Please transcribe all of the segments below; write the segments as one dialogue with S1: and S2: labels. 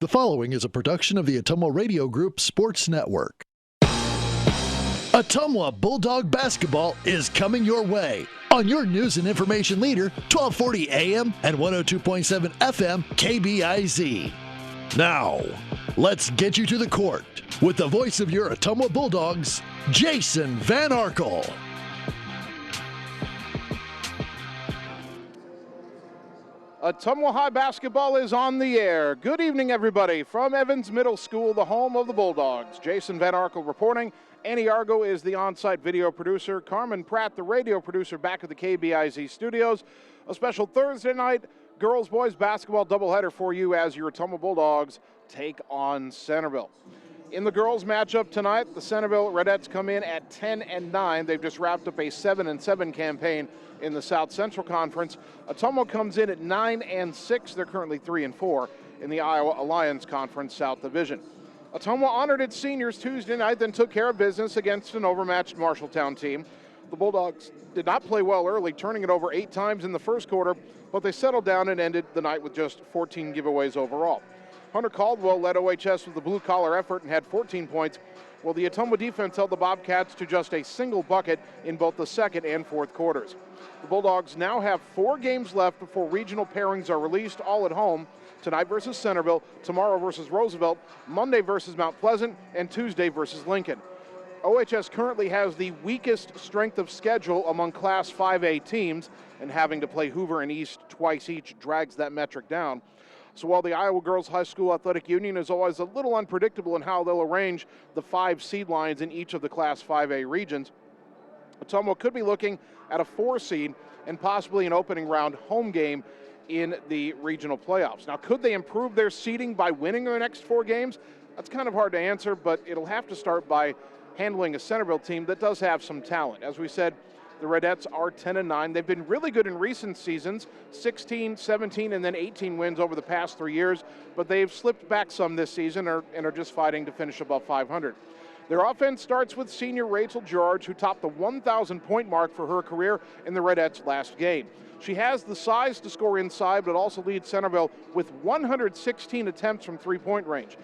S1: The following is a production of the Ottumwa Radio Group Sports Network. Ottumwa Bulldog basketball is coming your way on your news and information leader, 1240 AM and 102.7 FM KBIZ. Now, let's get you to the court with the voice of your Ottumwa Bulldogs, Jason Van Arkel.
S2: Ottumwa High basketball is on the air. Good evening, everybody, from Evans Middle School, the home of the Bulldogs. Jason Van Arkel reporting. Annie Argo is the on-site video producer. Carmen Pratt, the radio producer, back at the KBIZ studios. A special Thursday night girls-boys basketball doubleheader for you as your Ottumwa Bulldogs take on Centerville. In the girls' matchup tonight, the Centerville Redettes come in at 10-9. They've just wrapped up a 7-7 campaign in the South Central Conference. Ottumwa comes in at 9-6. They're currently 3-4 in the Iowa Alliance Conference South Division. Ottumwa honored its seniors Tuesday night, then took care of business against an overmatched Marshalltown team. The Bulldogs did not play well early, turning it over 8 times in the first quarter, but they settled down and ended the night with just 14 giveaways overall. Hunter Caldwell led OHS with a blue-collar effort and had 14 points, while the Ottumwa defense held the Bobcats to just a single bucket in both the second and fourth quarters. The Bulldogs now have 4 games left before regional pairings are released, all at home. Tonight versus Centerville, tomorrow versus Roosevelt, Monday versus Mount Pleasant, and Tuesday versus Lincoln. OHS currently has the weakest strength of schedule among Class 5A teams, and having to play Hoover and East twice each drags that metric down. So while the Iowa Girls High School Athletic Union is always a little unpredictable in how they'll arrange the 5 seed lines in each of the Class 5A regions, Ottumwa could be looking at a 4 seed and possibly an opening round home game in the regional playoffs. Now, could they improve their seeding by winning their next 4 games? That's kind of hard to answer, but it'll have to start by handling a Centerville team that does have some talent. As we said, the Redettes are 10-9. They've been really good in recent seasons, 16, 17, and then 18 wins over the past 3 years, but they've slipped back some this season and are just fighting to finish above 500. Their offense starts with senior Rachel George, who topped the 1,000-point mark for her career in the Redettes' last game. She has the size to score inside, but also leads Centerville with 116 attempts from three-point range,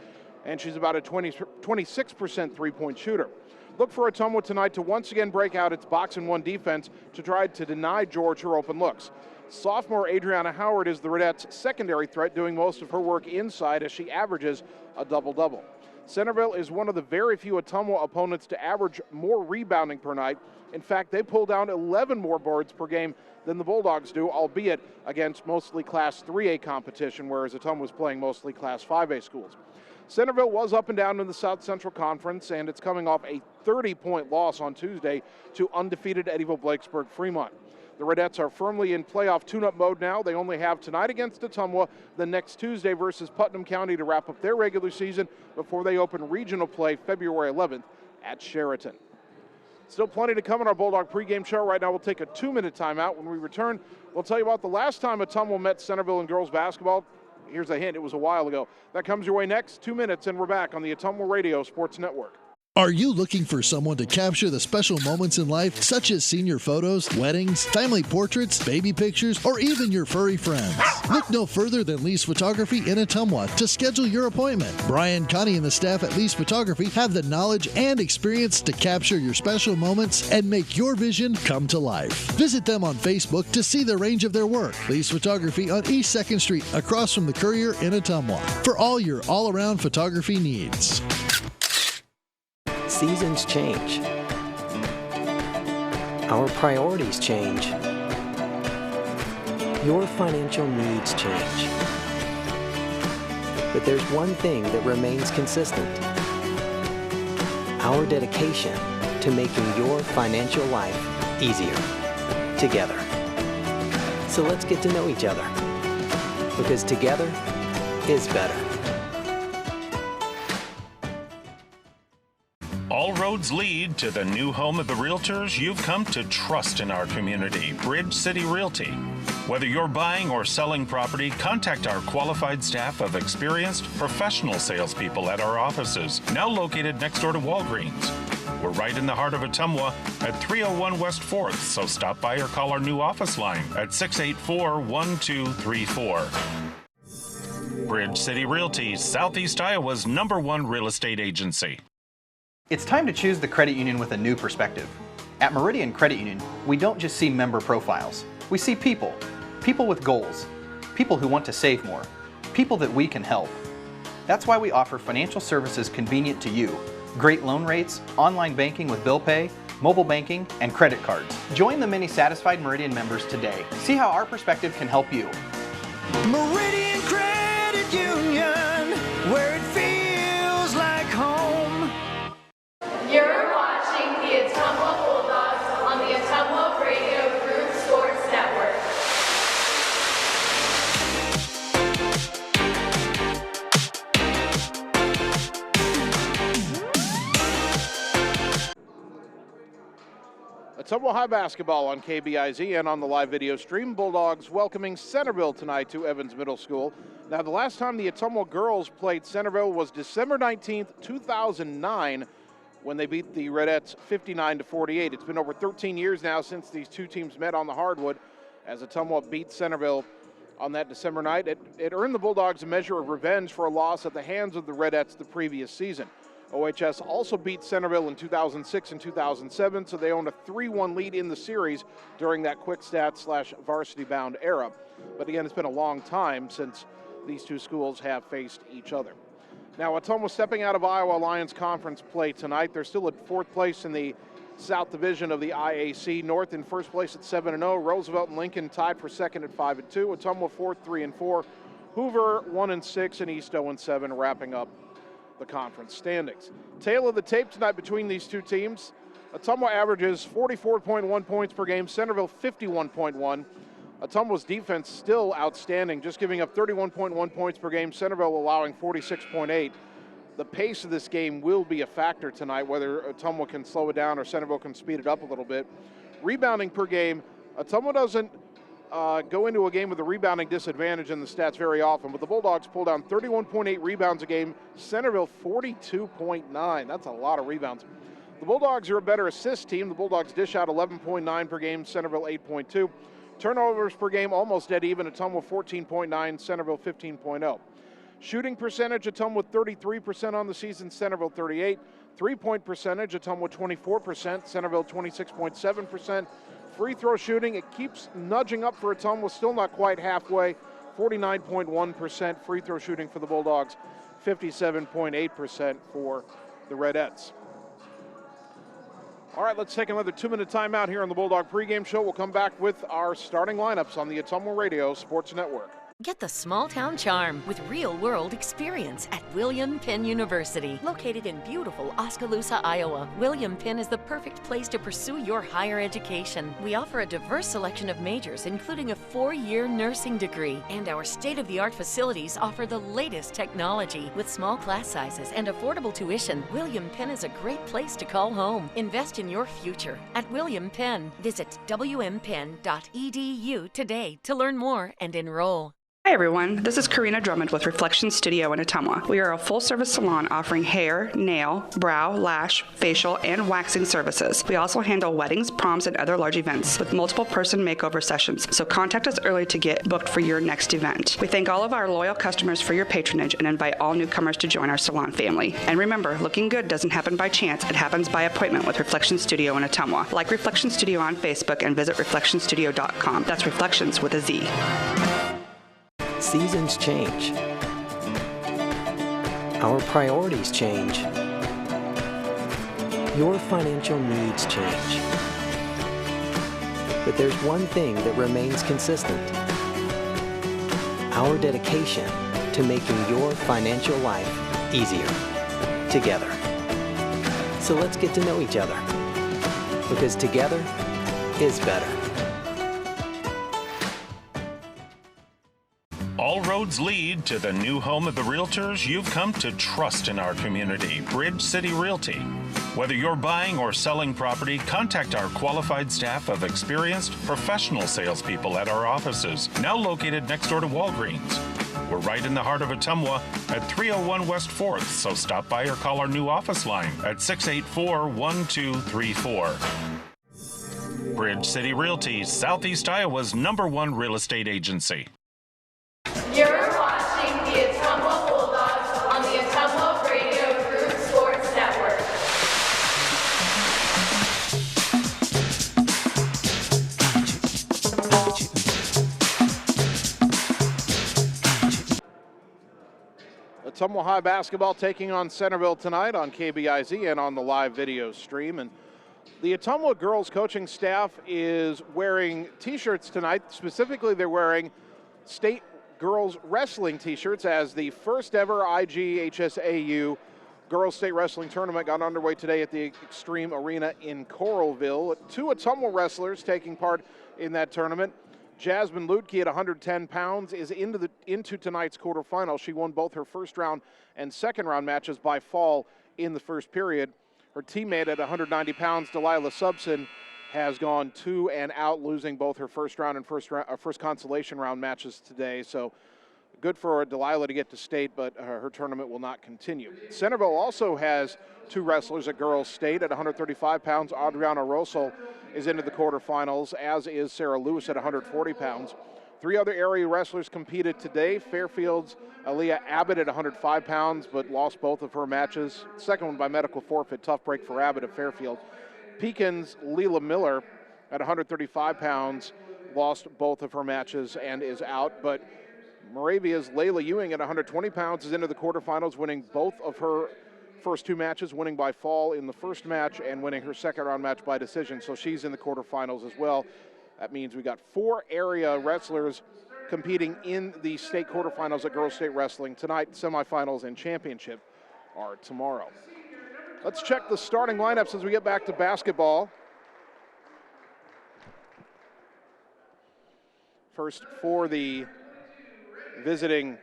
S2: and she's about a 26% three-point shooter. Look for Ottumwa tonight to once again break out its box-and-one defense to try to deny George her open looks. Sophomore Adriana Howard is the Redettes' secondary threat, doing most of her work inside as she averages a double-double. Centerville is one of the very few Ottumwa opponents to average more rebounding per night. In fact, they pull down 11 more boards per game than the Bulldogs do, albeit against mostly Class 3A competition, whereas Ottumwa was playing mostly Class 5A schools. Centerville was up and down in the South Central Conference, and it's coming off a 30-point loss on Tuesday to undefeated Eddyville-Blakesburg Fremont. The Redettes are firmly in playoff tune-up mode now. They only have tonight against Ottumwa, the next Tuesday versus Putnam County to wrap up their regular season before they open regional play February 11th at Sheraton. Still plenty to come in our Bulldog pregame show. Right now we'll take a 2-minute timeout. When we return, we'll tell you about the last time Ottumwa met Centerville in girls basketball. Here's a hint, it was a while ago. That comes your way next, 2 minutes, and we're back on the Ottumwa Radio Sports Network.
S1: Are you looking for someone to capture the special moments in life, such as senior photos, weddings, family portraits, baby pictures, or even your furry friends? Look no further than Lee's Photography in Ottumwa to schedule your appointment. Brian, Connie, and the staff at Lee's Photography have the knowledge and experience to capture your special moments and make your vision come to life. Visit them on Facebook to see the range of their work. Lee's Photography on East 2nd Street, across from the Courier in Ottumwa, for all your all-around photography needs.
S3: Seasons change. Our priorities change. Your financial needs change. But there's one thing that remains consistent: our dedication to making your financial life easier together. So let's get to know each other, because together is better.
S4: All roads lead to the new home of the realtors you've come to trust in our community, Bridge City Realty. Whether you're buying or selling property, contact our qualified staff of experienced professional salespeople at our offices, now located next door to Walgreens. We're right in the heart of Ottumwa at 301 West 4th, so stop by or call our new office line at 684-1234. Bridge City Realty, Southeast Iowa's #1 real estate agency.
S5: It's time to choose the credit union with a new perspective. At Meridian Credit Union, we don't just see member profiles. We see people. People with goals. People who want to save more. People that we can help. That's why we offer financial services convenient to you. Great loan rates, online banking with bill pay, mobile banking, and credit cards. Join the many satisfied Meridian members today. See how our perspective can help you.
S6: Meridian Credit Union, where it feels like home.
S7: You're watching the Ottumwa Bulldogs on the Ottumwa Radio Group Sports Network.
S2: Ottumwa High basketball on KBIZ and on the live video stream. Bulldogs welcoming Centerville tonight to Evans Middle School. Now, the last time the Ottumwa girls played Centerville was December 19th, 2009, when they beat the Redettes 59-48. It's been over 13 years now since these two teams met on the hardwood, as Ottumwa beat Centerville on that December night. It earned the Bulldogs a measure of revenge for a loss at the hands of the Redettes the previous season. OHS also beat Centerville in 2006 and 2007, so they owned a 3-1 lead in the series during that quick stat / varsity bound era. But again, it's been a long time since these two schools have faced each other. Now, Ottumwa stepping out of Iowa Alliance Conference play tonight. They're still at 4th place in the South Division of the IAC. North in 1st place at 7-0. Roosevelt and Lincoln tied for 2nd at 5-2. Ottumwa 4th, 3-4. Hoover 1-6, and East 0-7, wrapping up the conference standings. Tale of the tape tonight between these two teams. Ottumwa averages 44.1 points per game, Centerville 51.1. Ottumwa's defense still outstanding, just giving up 31.1 points per game, Centerville allowing 46.8. The pace of this game will be a factor tonight, whether Ottumwa can slow it down or Centerville can speed it up a little bit. Rebounding per game, Ottumwa doesn't go into a game with a rebounding disadvantage in the stats very often, but the Bulldogs pull down 31.8 rebounds a game, Centerville 42.9. That's a lot of rebounds. The Bulldogs are a better assist team. The Bulldogs dish out 11.9 per game, Centerville 8.2. Turnovers per game almost dead even, Ottumwa 14.9, Centerville 15.0. Shooting percentage, Ottumwa 33% on the season, Centerville 38%. Three-point percentage, Ottumwa 24%, Centerville 26.7%. Free throw shooting, it keeps nudging up for Ottumwa, still not quite halfway. 49.1% free throw shooting for the Bulldogs, 57.8% for the Redettes. All right, let's take another 2-minute timeout here on the Bulldog pregame show. We'll come back with our starting lineups on the Ottumwa Radio Sports Network.
S8: Get the small town charm with real-world experience at William Penn University. Located in beautiful Oskaloosa, Iowa, William Penn is the perfect place to pursue your higher education. We offer a diverse selection of majors, including a 4-year nursing degree. And our state-of-the-art facilities offer the latest technology. With small class sizes and affordable tuition, William Penn is a great place to call home. Invest in your future at William Penn. Visit wmpenn.edu today to learn more and enroll.
S9: Hi everyone, this is Karina Drummond with Reflection Studio in Ottumwa. We are a full-service salon offering hair, nail, brow, lash, facial, and waxing services. We also handle weddings, proms, and other large events with multiple person makeover sessions, so contact us early to get booked for your next event. We thank all of our loyal customers for your patronage and invite all newcomers to join our salon family. And remember, looking good doesn't happen by chance, it happens by appointment with Reflection Studio in Ottumwa. Like Reflection Studio on Facebook and visit reflectionstudio.com. That's Reflections with a Z.
S3: Seasons change. Our priorities change. Your financial needs change. But there's one thing that remains consistent: our dedication to making your financial life easier together. So let's get to know each other, because together is better.
S4: All roads lead to the new home of the realtors you've come to trust in our community, Bridge City Realty. Whether you're buying or selling property, contact our qualified staff of experienced professional salespeople at our offices, now located next door to Walgreens. We're right in the heart of Ottumwa at 301 West 4th, so stop by or call our new office line at 684-1234. Bridge City Realty, Southeast Iowa's #1 real estate agency.
S7: You're watching the Ottumwa
S2: Ottumwa High basketball taking on Centerville tonight on KBIZ and on the live video stream. And the Ottumwa girls coaching staff is wearing t-shirts tonight. Specifically, they're wearing state girls wrestling t-shirts as the first ever IGHSAU girls state wrestling tournament got underway today at the Extreme Arena in Coralville. 2 Ottumwa wrestlers taking part in that tournament. Jasmine Ludke at 110 pounds is into tonight's quarterfinal. She won both her first round and second round matches by fall in the first period. Her teammate at 190 pounds, Delilah Subson, has gone 2 and out, losing both her first round and first consolation round matches today. So good for Delilah to get to state, but her tournament will not continue. Centerville also has 2 wrestlers at girls state at 135 pounds. Adriana Rosal is into the quarterfinals, as is Sarah Lewis at 140 pounds. 3 other area wrestlers competed today. Fairfield's Aaliyah Abbott at 105 pounds, but lost both of her matches. Second one by medical forfeit. Tough break for Abbott at Fairfield. Pekin's Leela Miller at 135 pounds lost both of her matches and is out. But Moravia's Layla Ewing at 120 pounds is into the quarterfinals, winning both of her first 2 matches, winning by fall in the first match and winning her second round match by decision. So she's in the quarterfinals as well. That means we got 4 area wrestlers competing in the state quarterfinals at girls state wrestling tonight. Semifinals and championship are tomorrow. Let's check the starting lineups as we get back to basketball. First for the visiting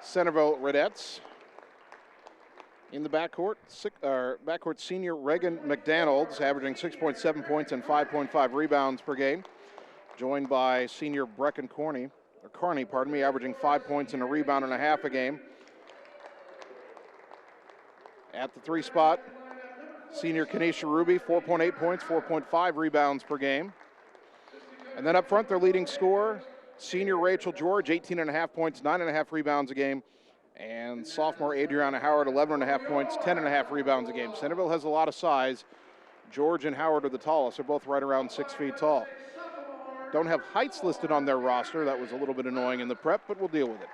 S2: Centerville Redettes. In the backcourt, senior Reagan McDonald's averaging 6.7 points and 5.5 rebounds per game, joined by senior Brecken Carney, averaging 5 points and a rebound and a half a game. At the 3 spot, senior Kanisha Ruby, 4.8 points, 4.5 rebounds per game. And then up front, their leading scorer, senior Rachel George, 18.5 points, 9.5 rebounds a game. And sophomore Adriana Howard, 11.5 points, 10.5 rebounds a game. Centerville has a lot of size. George and Howard are the tallest. They're both right around 6 feet tall. Don't have heights listed on their roster. That was a little bit annoying in the prep, but we'll deal with it.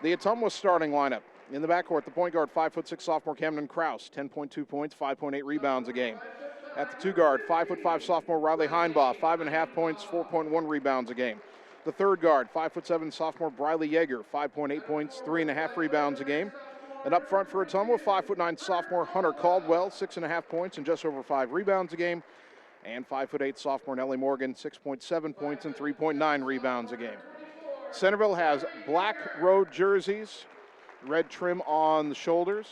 S2: The Ottumwa starting lineup. In the backcourt, the point guard, 5'6" sophomore Camden Kraus, 10.2 points, 5.8 rebounds a game. At the 2 guard, 5'5" sophomore Riley Heinbaugh, 5.5 points, 4.1 rebounds a game. The 3rd guard, 5'7" sophomore Briley Yeager, 5.8 points, 3.5 rebounds a game. And up front for Ottumwa, 5'9" sophomore Hunter Caldwell, 6.5 points and just over 5 rebounds a game. And 5'8" sophomore Nellie Morgan, 6.7 points and 3.9 rebounds a game. Centerville has black road jerseys, red trim on the shoulders,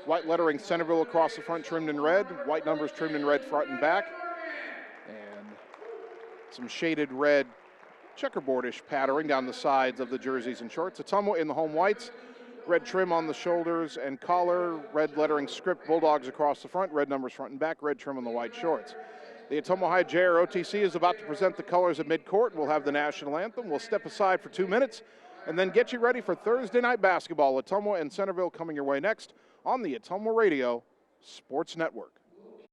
S2: white lettering Centerville across the front trimmed in red, white numbers trimmed in red front and back, and some shaded red checkerboardish patterning down the sides of the jerseys and shorts. Ottumwa in the home whites, red trim on the shoulders and collar, red lettering script Bulldogs across the front, red numbers front and back, red trim on the white shorts. The Ottumwa High JROTC is about to present the colors at midcourt. We'll have the national anthem. We'll step aside for 2 minutes and then get you ready for Thursday night basketball. Ottumwa and Centerville coming your way next on the Ottumwa Radio Sports Network.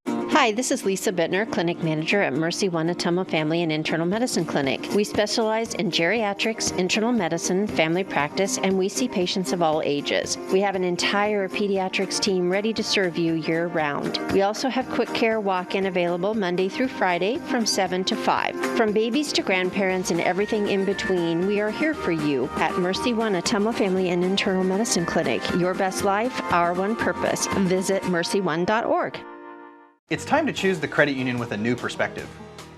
S10: Hi, this is Lisa Bittner, Clinic Manager at Mercy One Ottumwa Family and Internal Medicine Clinic. We specialize in geriatrics, internal medicine, family practice, and we see patients of all ages. We have an entire pediatrics team ready to serve you year-round. We also have quick care walk-in available Monday through Friday from 7 to 5. From babies to grandparents and everything in between, we are here for you at Mercy One Ottumwa Family and Internal Medicine Clinic. Your best life, our one purpose. Visit mercy1.org.
S5: It's time to choose the credit union with a new perspective.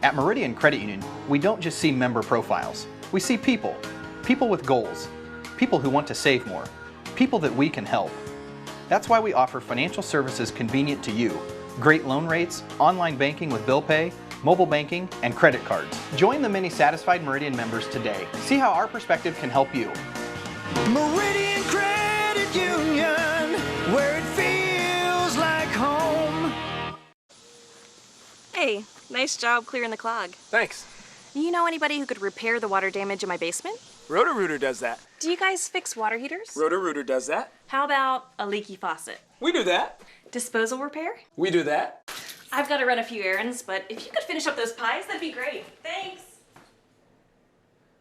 S5: At Meridian Credit Union, we don't just see member profiles. We see people. People with goals. People who want to save more. People that we can help. That's why we offer financial services convenient to you. Great loan rates, online banking with bill pay, mobile banking, and credit cards. Join the many satisfied Meridian members today. See how our perspective can help you.
S6: Meridian Credit Union, where it feels like home.
S11: Hey, nice job clearing the clog.
S12: Thanks.
S11: You know anybody who could repair the water damage in my basement?
S12: Roto-Rooter does that.
S11: Do you guys fix water heaters?
S12: Roto-Rooter does that.
S11: How about a leaky faucet?
S12: We do that.
S11: Disposal repair?
S12: We do that.
S11: I've got to run a few errands, but if you could finish up those pies, that'd be great. Thanks.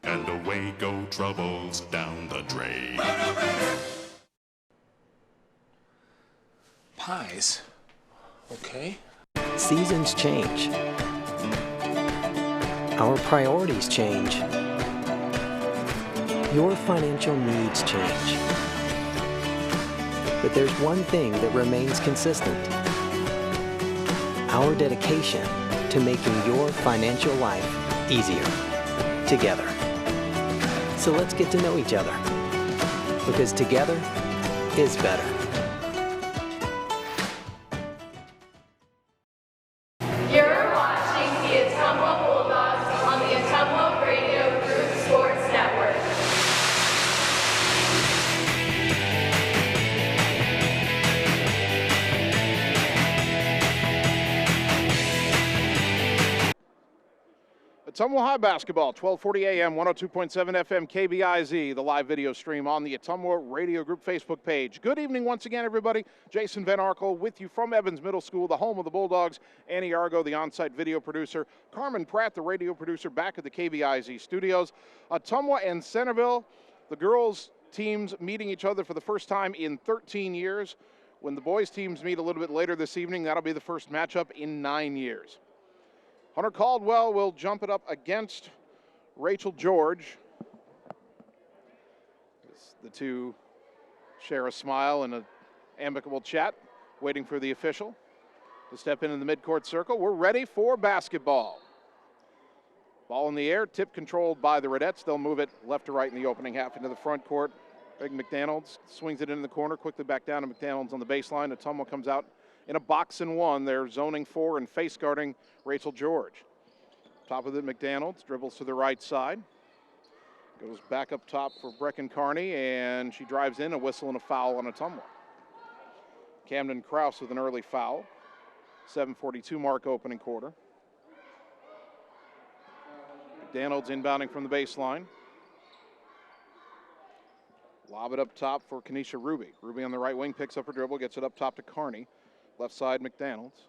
S13: And away go troubles down the drain.
S12: Pies. Okay.
S3: Seasons change. Our priorities change. Your financial needs change. But there's one thing that remains consistent. Our dedication to making your financial life easier together. So let's get to know each other, because together is better.
S7: You're watching the Ottumwa Bulldogs on the Ottumwa Radio Group Sports Network.
S2: Ottumwa High Basketball, 1240 AM, 102.7 FM, KBIZ, the live video stream on the Ottumwa Radio Group Facebook page. Good evening once again, everybody. Jason Van Arkel with you from Evans Middle School, the home of the Bulldogs. Annie Argo, the on-site video producer. Carmen Pratt, the radio producer, back at the KBIZ studios. Ottumwa and Centerville, the girls' teams meeting each other for the first time in 13 years. When the boys' teams meet a little bit later this evening, that'll be the first matchup in 9 years. Hunter Caldwell will jump it up against Rachel George. The two share a smile and an amicable chat, waiting for the official to step in the midcourt circle. We're ready for basketball. Ball in the air, tip controlled by the Redettes. They'll move it left to right in the opening half into the front court. Greg McDonald swings it into the corner, quickly back down to McDonald's on the baseline. Ottumwa comes out in a box and one. They're zoning 4 and face guarding Rachel George. Top of it, McDonald's dribbles to the right side. Goes back up top for Brecken Carney, and she drives in, a whistle and a foul on Ottumwa. Camden Krause with an early foul. 7:42 mark opening quarter. McDonald's inbounding from the baseline. Lob it up top for Kenesha Ruby. Ruby on the right wing picks up her dribble, gets it up top to Carney. Left side, McDonald's.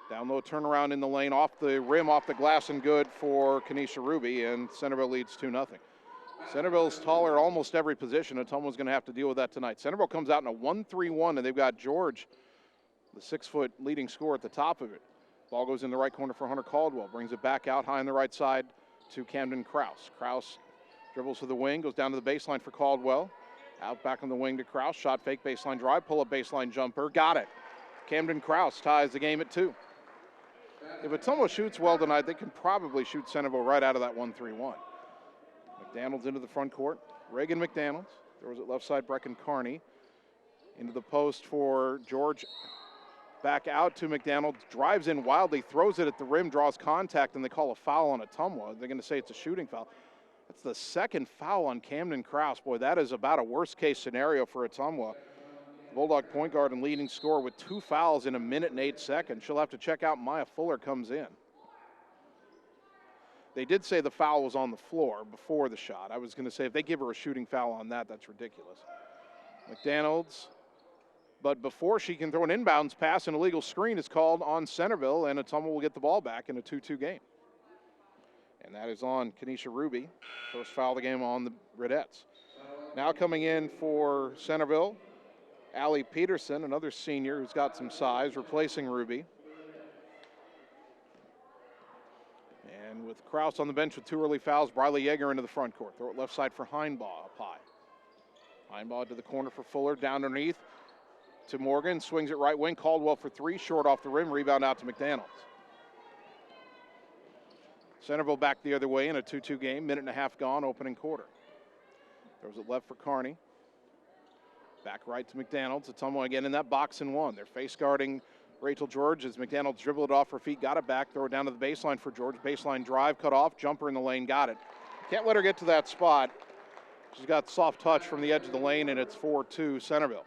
S2: Down low, turnaround in the lane, off the rim, off the glass, and good for Kenesha Ruby, and Centerville leads 2-0. Centerville's taller at almost every position. Ottumwa's going to have to deal with that tonight. Centerville comes out in a 1-3-1, and they've got George, the 6-foot leading scorer, at the top of it. Ball goes in the right corner for Hunter Caldwell. Brings it back out high on the right side to Camden Krause. Krause dribbles to the wing, goes down to the baseline for Caldwell. Out back on the wing to Krause. Shot fake, baseline drive, pull up baseline jumper. Got it. Camden Krause ties the game at 2. If Ottumwa shoots well tonight, they can probably shoot Centerville right out of that 1-3-1. McDonald's into the front court. Reagan McDonald's throws it left side, Brecken Carney. Into the post for George. Back out to McDonald. Drives in wildly, throws it at the rim, draws contact, and they call a foul on Ottumwa. They're going to say it's a shooting foul. That's the second foul on Camden Krause. Boy, that is about a worst-case scenario for Ottumwa. Bulldog point guard and leading scorer with 2 fouls in 1 minute and 8 seconds. She'll have to check out. Maya Fuller comes in. They did say the foul was on the floor before the shot. I was going to say if they give her a shooting foul on that, that's ridiculous. McDonald's, but before she can throw an inbounds pass, an illegal screen is called on Centerville, and Ottumwa will get the ball back in a 2-2 game. And that is on Kenesha Ruby. First foul of the game on the Redettes. Now coming in for Centerville, Allie Peterson, another senior who's got some size, replacing Ruby. And with Krause on the bench with 2 early fouls, Briley Yeager into the front court. Throw it left side for Heinbaugh, up high. Heinbaugh to the corner for Fuller, down underneath to Morgan, swings it right wing. Caldwell for 3, short off the rim, rebound out to McDonald's. Centerville back the other way in a 2-2 game, 1.5 minutes gone, opening quarter. Throws it left for Carney. Back right to McDonald's. Ottumwa again in that box and one. They're face guarding Rachel George as McDonald dribbled it off her feet, got it back, throw it down to the baseline for George. Baseline drive, cut off, jumper in the lane, got it. Can't let her get to that spot. She's got soft touch from the edge of the lane, and it's 4-2 Centerville.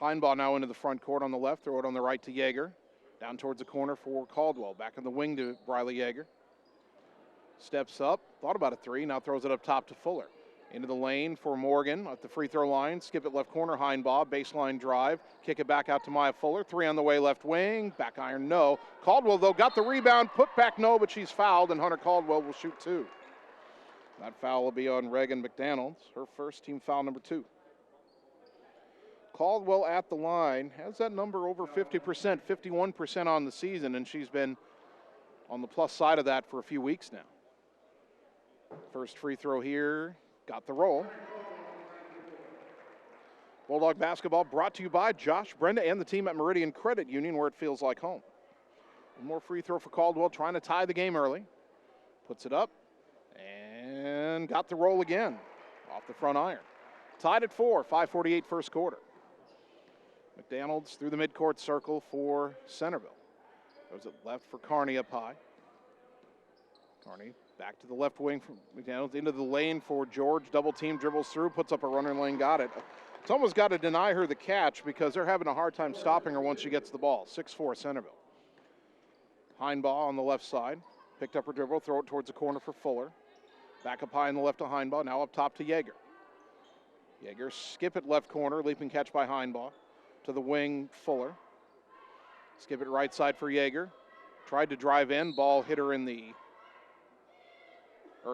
S2: Heinbaugh now into the front court on the left, throw it on the right to Yeager. Down towards the corner for Caldwell. Back on the wing to Briley Yeager. Steps up, thought about a 3, now throws it up top to Fuller. Into the lane for Morgan at the free throw line. Skip it left corner, Heinbaugh, baseline drive. Kick it back out to Maya Fuller. 3 on the way, left wing. Back iron, no. Caldwell, though, got the rebound. Put back, no, but she's fouled, and Hunter Caldwell will shoot 2. That foul will be on Reagan McDonald's, her first, team foul number 2. Caldwell at the line has that number over 50%, 51% on the season, and she's been on the plus side of that for a few weeks now. First free throw here, got the roll. Bulldog basketball brought to you by Josh, Brenda, and the team at Meridian Credit Union, where it feels like home. One more free throw for Caldwell, trying to tie the game early. Puts it up and got the roll again off the front iron. Tied at 4, 5:48 first quarter. McDonald's through the midcourt circle for Centerville. Goes it left for Kearney up high. Kearney back to the left wing from McDonald's into the lane for George. Double team, dribbles through, puts up a runner lane, got it. Someone's got to deny her the catch because they're having a hard time stopping her once she gets the ball. 6-4 Centerville. Heinbaugh on the left side. Picked up her dribble, throw it towards the corner for Fuller. Back up high on the left to Heinbaugh, now up top to Yeager. Yeager skip it left corner, leaping catch by Heinbaugh. To the wing, Fuller. Skip it right side for Yeager. Tried to drive in, ball hit her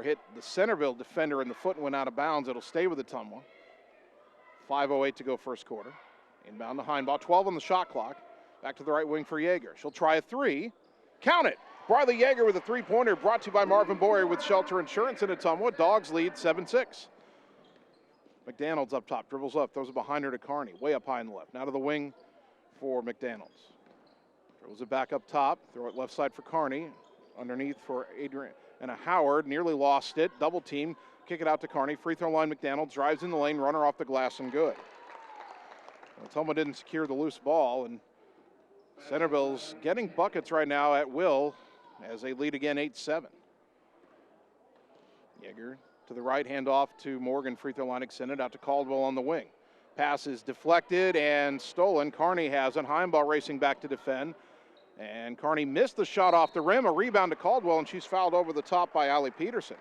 S2: hit the Centerville defender in the foot and went out of bounds. It'll stay with Ottumwa. 5:08 to go first quarter. Inbound to Heinbaugh, 12 on the shot clock. Back to the right wing for Yeager. She'll try a three. Count it! Briley Yeager with a three-pointer, brought to you by Marvin Boyer with Shelter Insurance in Ottumwa. Dogs lead 7-6. McDonald's up top, dribbles up, throws it behind her to Kearney, way up high in the left. Now to the wing for McDonald's. Dribbles it back up top, throw it left side for Kearney. Underneath for Adrian and a Howard, nearly lost it. Double team, kick it out to Kearney. Free throw line, McDonald's drives in the lane, runner off the glass and good. Ottumwa didn't secure the loose ball, and Centerville's getting buckets right now at will as they lead again 8-7. Yeager to the right, hand off to Morgan, free throw line extended out to Caldwell on the wing. Pass is deflected and stolen. Kearney has it. Heinbaugh racing back to defend. And Kearney missed the shot off the rim. A rebound to Caldwell, and she's fouled over the top by Allie Peterson.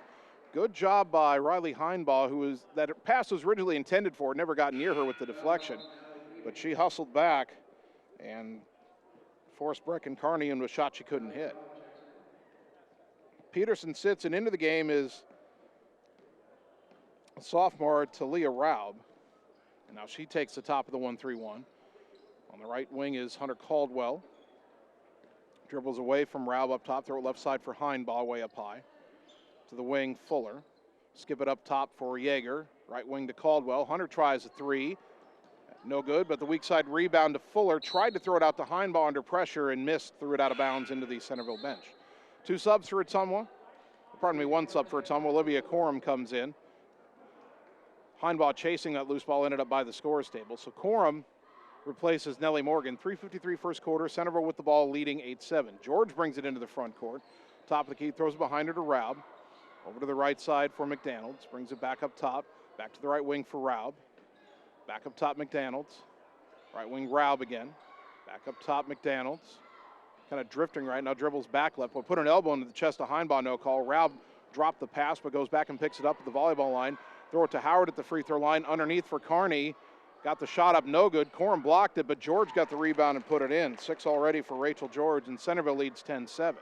S2: Good job by Riley Heinbaugh, that pass was originally intended for. Never got near her with the deflection. But she hustled back and forced Brecken Kearney into a shot she couldn't hit. Peterson sits, and into the game is sophomore Talia Raub. And now she takes the top of the 1-3-1. On the right wing is Hunter Caldwell. Dribbles away from Raub up top, throw it left side for Heinbaugh, way up high. To the wing, Fuller. Skip it up top for Yeager. Right wing to Caldwell. Hunter tries a three. No good, but the weak side rebound to Fuller. Tried to throw it out to Heinbaugh under pressure and missed, threw it out of bounds into the Centerville bench. Two subs for Ottumwa. One sub for Ottumwa. Olivia Corum comes in. Heinbaugh chasing that loose ball, ended up by the scorer's table. So Corum replaces Nellie Morgan. 3:53 first quarter. Centerville with the ball leading 8-7. George brings it into the front court. Top of the key, throws it behind her to Raub. Over to the right side for McDonald's. Brings it back up top. Back to the right wing for Raub. Back up top, McDonald's. Right wing, Raub again. Back up top, McDonald's. Kind of drifting right now, dribbles back left. Will put an elbow into the chest of Heinbaugh, no call. Raub dropped the pass, but goes back and picks it up at the volleyball line. Throw it to Howard at the free throw line. Underneath for Kearney. Got the shot up, no good. Corum blocked it, but George got the rebound and put it in. 6 already for Rachel George, and Centerville leads 10-7.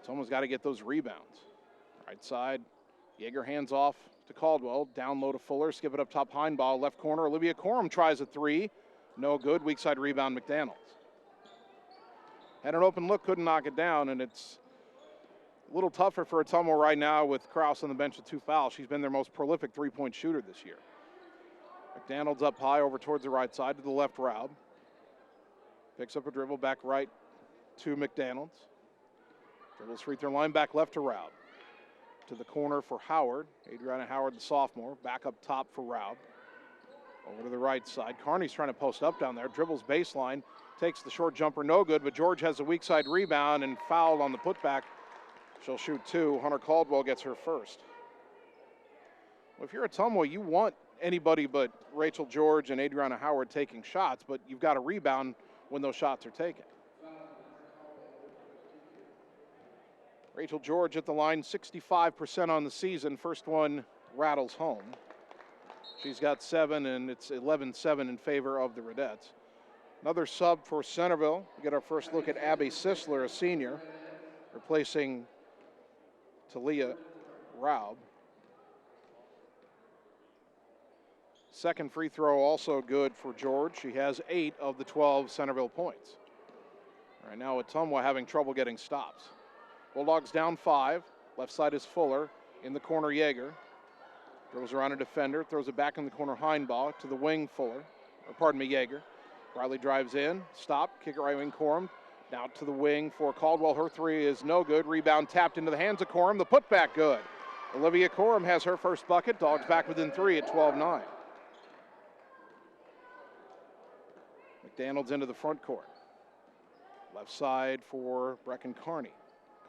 S2: Someone's got to get those rebounds. Right side, Yeager hands off to Caldwell. Down low to Fuller, skip it up top, Heinbaugh. Left corner, Olivia Corum tries a three. No good, weak side rebound, McDonald's. Had an open look, couldn't knock it down, and it's a little tougher for Ottumwa right now with Krause on the bench with 2 fouls. She's been their most prolific three-point shooter this year. McDonald's up high over towards the right side to the left, Raub. Picks up a dribble back right to McDonald's. Dribbles free throw line back left to Raub. To the corner for Howard. Adriana Howard, the sophomore. Back up top for Raub. Over to the right side. Kearney's trying to post up down there. Dribbles baseline. Takes the short jumper, no good, but George has a weak side rebound and fouled on the putback. She'll shoot 2. Hunter Caldwell gets her first. Well, if you're Ottumwa, you want anybody but Rachel George and Adriana Howard taking shots, but you've got to rebound when those shots are taken. Rachel George at the line, 65% on the season. First one rattles home. She's got 7, and it's 11-7 in favor of the Redettes. Another sub for Centerville. We get our first look at Abby Sisler, a senior, replacing Talia Raub. Second free throw also good for George. She has 8 of the 12 Centerville points. Right now, Ottumwa having trouble getting stops. Bulldogs down 5. Left side is Fuller. In the corner, Yeager. Dribbles around a defender, throws it back in the corner, Heinbaugh. To the wing, Yeager. Riley drives in, stop, kick it right wing, Corum. Now to the wing for Caldwell. Her three is no good. Rebound tapped into the hands of Corum. The putback good. Olivia Corum has her first bucket. Dogs back within 3 at 12-9. McDonald's into the front court. Left side for Brecken Carney.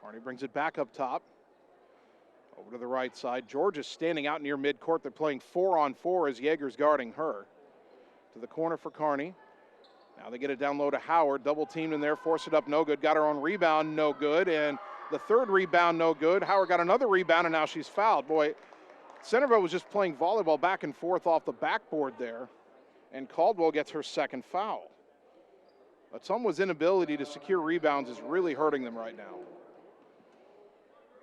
S2: Carney brings it back up top. Over to the right side. George is standing out near midcourt. They're playing 4-on-4 as Yeager's guarding her. To the corner for Carney. Now they get it down low to Howard. Double teamed in there. Force it up. No good. Got her own rebound. No good. And the third rebound. No good. Howard got another rebound and now she's fouled. Boy, Centerville was just playing volleyball back and forth off the backboard there. And Caldwell gets her second foul. Ottumwa's inability to secure rebounds is really hurting them right now.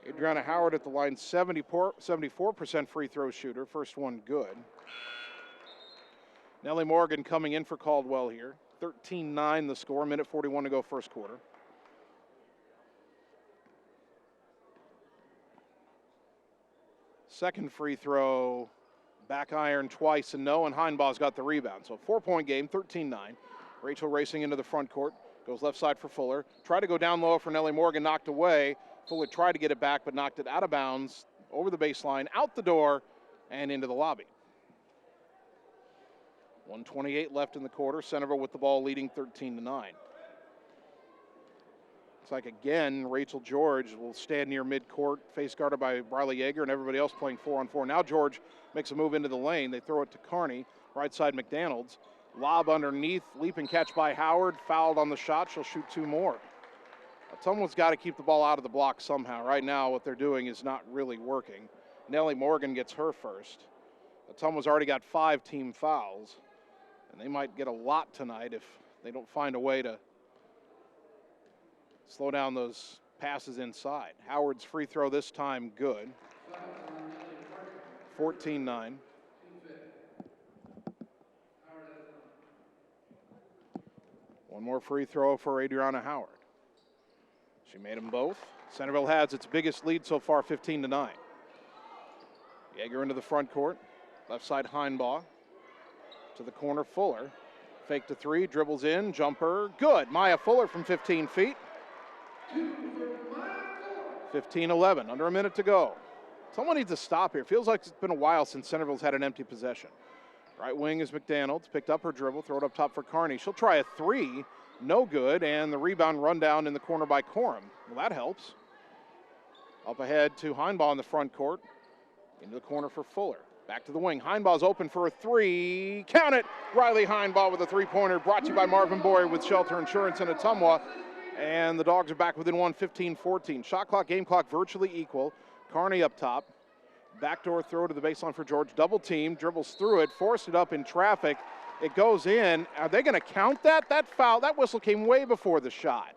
S2: Adriana Howard at the line, 74% free throw shooter. First one good. Nellie Morgan coming in for Caldwell here. 13-9 the score, minute 41 to go first quarter. Second free throw, back iron twice and no, and Heinbaugh's got the rebound. So 4-point game, 13-9. Rachel racing into the front court, goes left side for Fuller. Tried to go down low for Nellie Morgan, knocked away. Fuller tried to get it back, but knocked it out of bounds, over the baseline, out the door, and into the lobby. 1:28 left in the quarter. Centerville with the ball leading 13-9. Looks like again, Rachel George will stand near midcourt, face guarded by Briley Yeager and everybody else playing 4-on-4. Now George makes a move into the lane. They throw it to Carney, right side McDonald's. Lob underneath, leap and catch by Howard. Fouled on the shot. She'll shoot 2 more. Someone's got to keep the ball out of the block somehow. Right now, what they're doing is not really working. Nellie Morgan gets her first. Ottumwa's already got 5 team fouls, and they might get a lot tonight if they don't find a way to slow down those passes inside. Howard's free throw this time good. 14-9. One more free throw for Adriana Howard. She made them both. Centerville has its biggest lead so far, 15-9. Yeager into the front court. Left side Heinbaugh. To the corner, Fuller. Fake to 3, dribbles in, jumper, good. Maya Fuller from 15 feet. 15-11, under a minute to go. Someone needs to stop here. Feels like it's been a while since Centerville's had an empty possession. Right wing is McDonald's, picked up her dribble, throw it up top for Carney. She'll try a 3, no good, and the rebound run down in the corner by Corum. Well, that helps. Up ahead to Heinbaugh in the front court, into the corner for Fuller. Back to the wing, Heinbaugh's open for a 3, count it! Riley Heinbaugh with a 3-pointer, brought to you by Marvin Boyer with Shelter Insurance in Ottumwa. And the Dogs are back within 1, 15-14. Shot clock, game clock virtually equal. Carney up top. Backdoor throw to the baseline for George. Double team, dribbles through it, forced it up in traffic. It goes in. Are they going to count that? That foul, that whistle came way before the shot.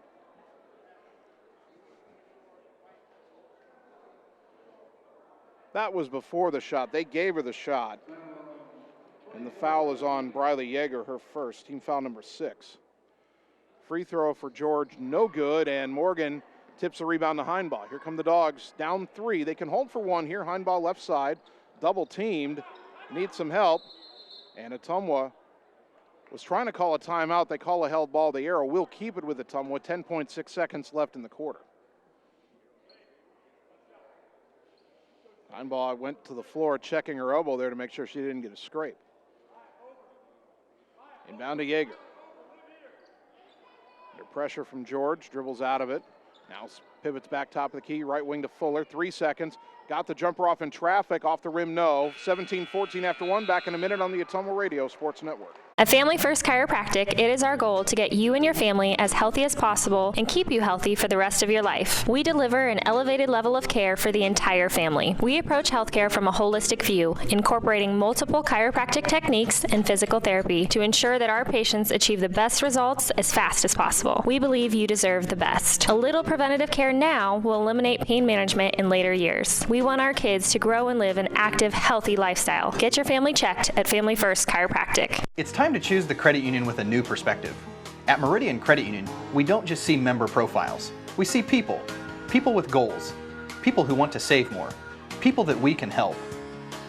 S2: That was before the shot. They gave her the shot. And the foul is on Briley Yeager, her first. Team foul number 6. Free throw for George, no good, and Morgan tips the rebound to Heinbaugh. Here come the Dogs, down 3. They can hold for 1 here. Heinbaugh left side, double teamed, needs some help. And Ottumwa was trying to call a timeout. They call a held ball. The arrow will keep it with Ottumwa. 10.6 seconds left in the quarter. Heinbaugh went to the floor checking her elbow there to make sure she didn't get a scrape. Inbound to Yeager. Under pressure from George, dribbles out of it. Now pivots back top of the key, right wing to Fuller, 3 seconds. Got the jumper off in traffic, off the rim, no. 17-14 after 1, back in a minute on the Ottumwa Radio Sports Network.
S13: At Family First Chiropractic, it is our goal to get you and your family as healthy as possible and keep you healthy for the rest of your life. We deliver an elevated level of care for the entire family. We approach healthcare from a holistic view, incorporating multiple chiropractic techniques and physical therapy to ensure that our patients achieve the best results as fast as possible. We believe you deserve the best. A little preventative care learn now will eliminate pain management in later years. We want our kids to grow and live an active, healthy lifestyle. Get your family checked at Family First Chiropractic.
S5: It's time to choose the credit union with a new perspective. At Meridian Credit Union, we don't just see member profiles. We see people. People with goals. People who want to save more. People that we can help.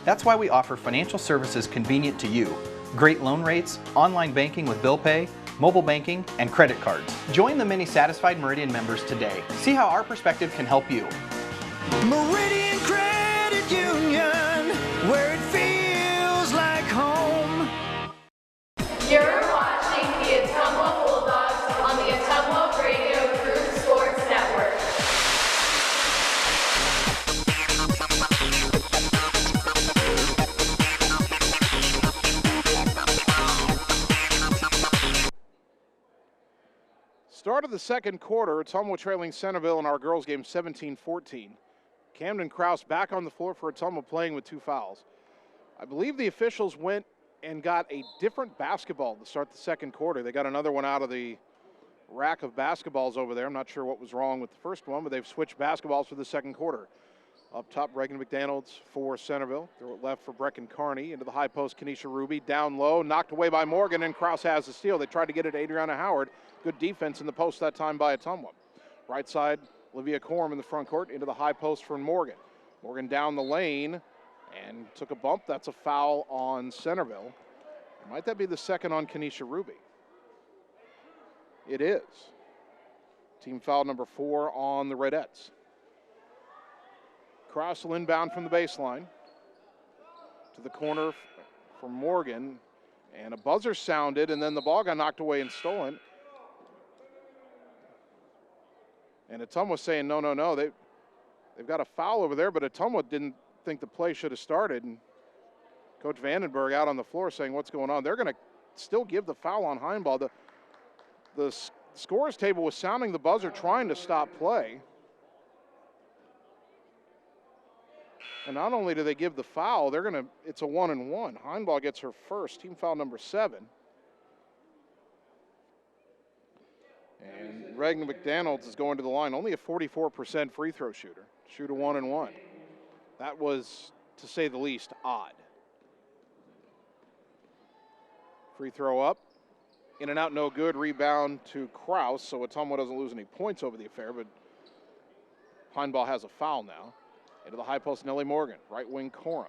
S5: That's why we offer financial services convenient to you. Great loan rates, online banking with bill pay, mobile banking, and credit cards. Join the many satisfied Meridian members today. See how our perspective can help you.
S6: Meridian Credit Union, where it feels like home.
S7: You're watching the Ottumwa Bulldogs on the Ottumwa Radio Group Sports Network.
S2: Start of the second quarter, Ottumwa trailing Centerville in our girls game 17-14. Camden Kraus back on the floor for Ottumwa playing with 2 fouls. I believe the officials went and got a different basketball to start the second quarter. They got another one out of the rack of basketballs over there. I'm not sure what was wrong with the first one, but they've switched basketballs for the second quarter. Up top, Reagan McDaniels for Centerville. Throw it left for Brecken Carney. Into the high post, Kenesha Ruby. Down low, knocked away by Morgan, and Kraus has the steal. They tried to get it to Adriana Howard. Good defense in the post that time by Ottumwa. Right side, Olivia Corum in the front court. Into the high post for Morgan. Morgan down the lane and took a bump. That's a foul on Centerville. Might that be the second on Kenesha Ruby? It is. Team foul number 4 on the Redettes. Kraus will inbound from the baseline to the corner for Morgan, and a buzzer sounded, and then the ball got knocked away and stolen. And Ottumwa saying, no, they've got a foul over there, but Ottumwa didn't think the play should have started. And Coach Vandenberg out on the floor saying, what's going on? They're going to still give the foul on Heinball. The scorer's table was sounding the buzzer, trying to stop play. And not only do they give the foul, it's a 1-and-1. Heinball gets her first, team foul number 7. And Reagan McDaniels is going to the line, only a 44% free throw shooter. Shoot a 1-and-1. That was, to say the least, odd. Free throw up. In and out, no good. Rebound to Kraus, so Ottumwa doesn't lose any points over the affair, but Heinball has a foul now. Into the high post, Nellie Morgan. Right wing, Corum.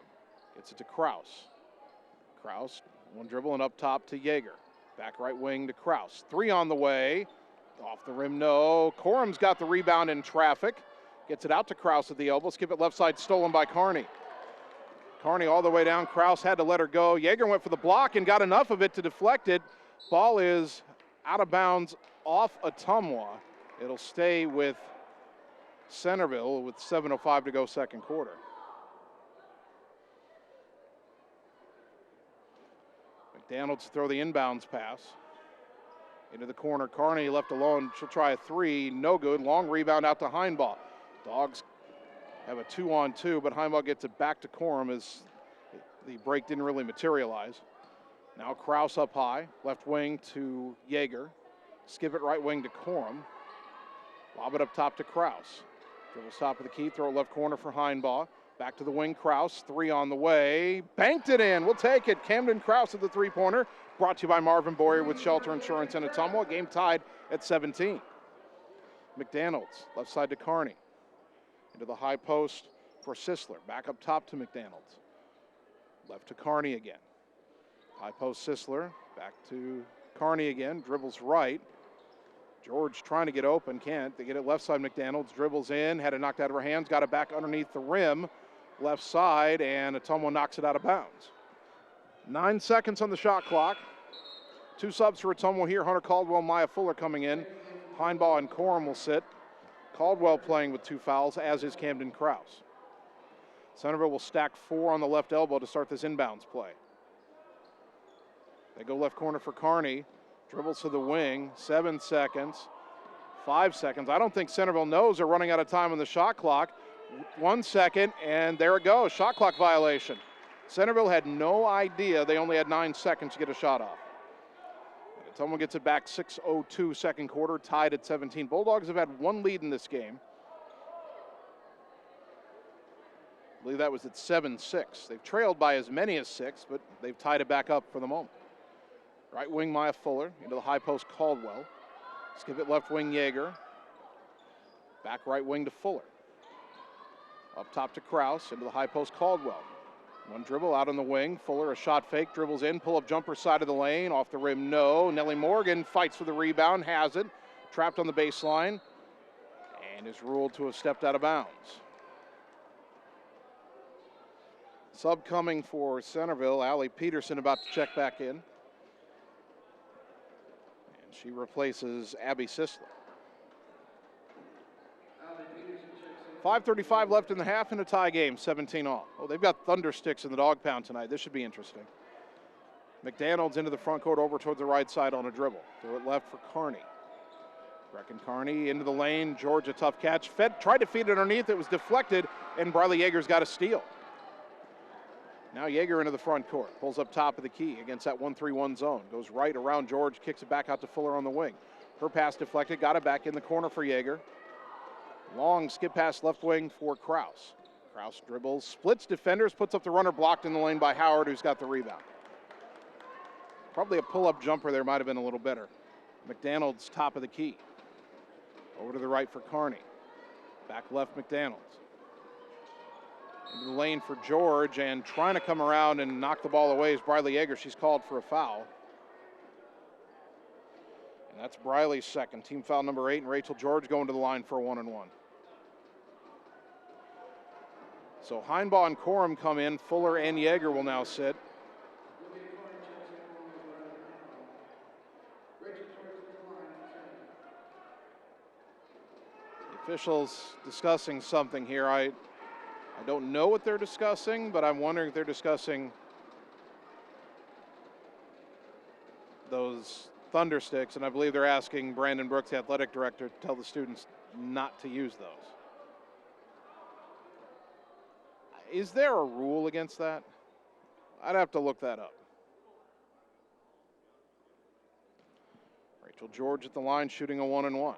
S2: Gets it to Kraus. Kraus, one dribble and up top to Yeager. Back right wing to Kraus. 3 on the way. Off the rim, no. Corum's got the rebound in traffic. Gets it out to Kraus at the elbow. Skip it left side, stolen by Carney. Carney all the way down. Kraus had to let her go. Yeager went for the block and got enough of it to deflect it. Ball is out of bounds off Ottumwa. It'll stay with Centerville with 7:05 to go second quarter. McDaniels to throw the inbounds pass. Into the corner, Carney left alone. She'll try a 3, no good. Long rebound out to Heinball. Dogs have a 2-on-2, but Heinball gets it back to Corum as the break didn't really materialize. Now Kraus up high, left wing to Yeager. Skip it right wing to Corum. Lob it up top to Kraus. Dribbles top of the key, throw it left corner for Heinball. Back to the wing, Kraus, 3 on the way. Banked it in, we'll take it. Camden Kraus at the 3-pointer. Brought to you by Marvin Boyer with Shelter Insurance in Ottumwa. Game tied at 17. McDaniels, left side to Carney. Into the high post for Sisler. Back up top to McDaniels. Left to Carney again. High post Sisler, back to Carney again. Dribbles right. George trying to get open, can't. They get it left side, McDaniels dribbles in, had it knocked out of her hands, got it back underneath the rim, left side, and Ottumwa knocks it out of bounds. 9 seconds on the shot clock. 2 subs for Ottumwa here. Hunter Caldwell, Maya Fuller coming in. Heinball and Corum will sit. Caldwell playing with 2 fouls, as is Camden Kraus. Centerville will stack 4 on the left elbow to start this inbounds play. They go left corner for Carney. Dribbles to the wing, 7 seconds, 5 seconds. I don't think Centerville knows they're running out of time on the shot clock. 1 second, and there it goes, shot clock violation. Centerville had no idea they only had 9 seconds to get a shot off. Ottumwa gets it back, 6:02 second quarter, tied at 17. Bulldogs have had 1 lead in this game. I believe that was at 7-6. They've trailed by as many as 6, but they've tied it back up for the moment. Right wing, Maya Fuller. Into the high post, Caldwell. Skip it left wing, Yeager. Back right wing to Fuller. Up top to Kraus. Into the high post, Caldwell. One dribble out on the wing. Fuller, a shot fake, dribbles in. Pull-up jumper, side of the lane. Off the rim, no. Nellie Morgan fights for the rebound, has it. Trapped on the baseline. And is ruled to have stepped out of bounds. Sub coming for Centerville. Allie Peterson about to check back in. And she replaces Abby Sisler. 5:35 left in the half in a tie game, 17 all. Oh, they've got thunder sticks in the dog pound tonight. This should be interesting. McDonald's into the front court over towards the right side on a dribble. Throw it left for Carney. Brecken Carney into the lane. George, a tough catch. Tried to feed it underneath. It was deflected, and Briley Yeager's got a steal. Now Yeager into the front court. Pulls up top of the key against that 1-3-1 zone. Goes right around George, kicks it back out to Fuller on the wing. Her pass deflected, got it back in the corner for Yeager. Long skip pass left wing for Kraus. Kraus dribbles, splits defenders, puts up the runner, blocked in the lane by Howard, who's got the rebound. Probably a pull-up jumper there might have been a little better. McDonald's top of the key. Over to the right for Carney. Back left, McDonald's. Into the lane for George, and trying to come around and knock the ball away is Briley Yeager. She's called for a foul. And that's Briley's second. Team foul number 8, and Rachel George going to the line for a 1-and-1. So Heinbaugh and Corum come in. Fuller and Yeager will now sit. The officials discussing something here. I don't know what they're discussing, but I'm wondering if they're discussing those thunder sticks, and I believe they're asking Brandon Brooks, the athletic director, to tell the students not to use those. Is there a rule against that? I'd have to look that up. Rachel George at the line shooting a 1-and-1.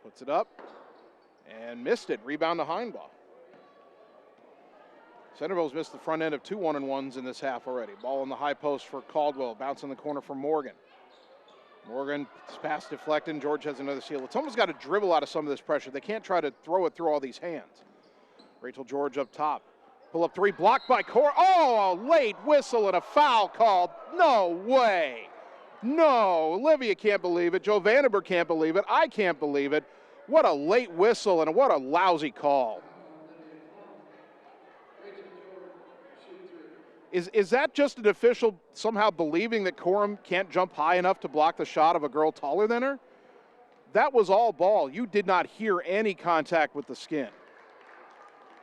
S2: Puts it up and missed it. Rebound to Heinbaugh. Centerville's missed the front end of 2 1-and-1s in this half already. Ball in the high post for Caldwell. Bounce in the corner for Morgan. Morgan, pass deflected. George has another steal. It's almost got to dribble out of some of this pressure. They can't try to throw it through all these hands. Rachel George up top. Pull up three, blocked by Cor. Oh, a late whistle and a foul called. No way. No, Olivia can't believe it. Joe Vandenberg can't believe it. I can't believe it. What a late whistle and what a lousy call. Is that just an official somehow believing that Corum can't jump high enough to block the shot of a girl taller than her? That was all ball. You did not hear any contact with the skin.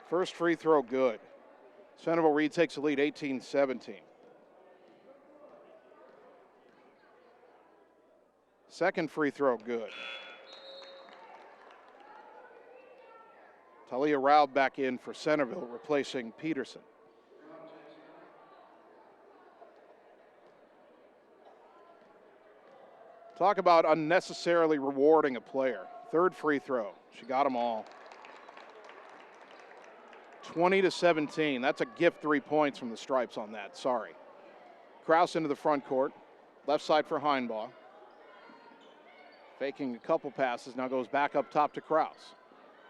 S2: First free throw good. Centerville Reed takes the lead 18-17. Second free throw good. Talia Raub back in for Centerville, replacing Peterson. Talk about unnecessarily rewarding a player. Third free throw. She got them all. 20-17. That's a gift 3 points from the stripes on that. Sorry. Kraus into the front court. Left side for Heinbaugh. Faking a couple passes. Now goes back up top to Kraus.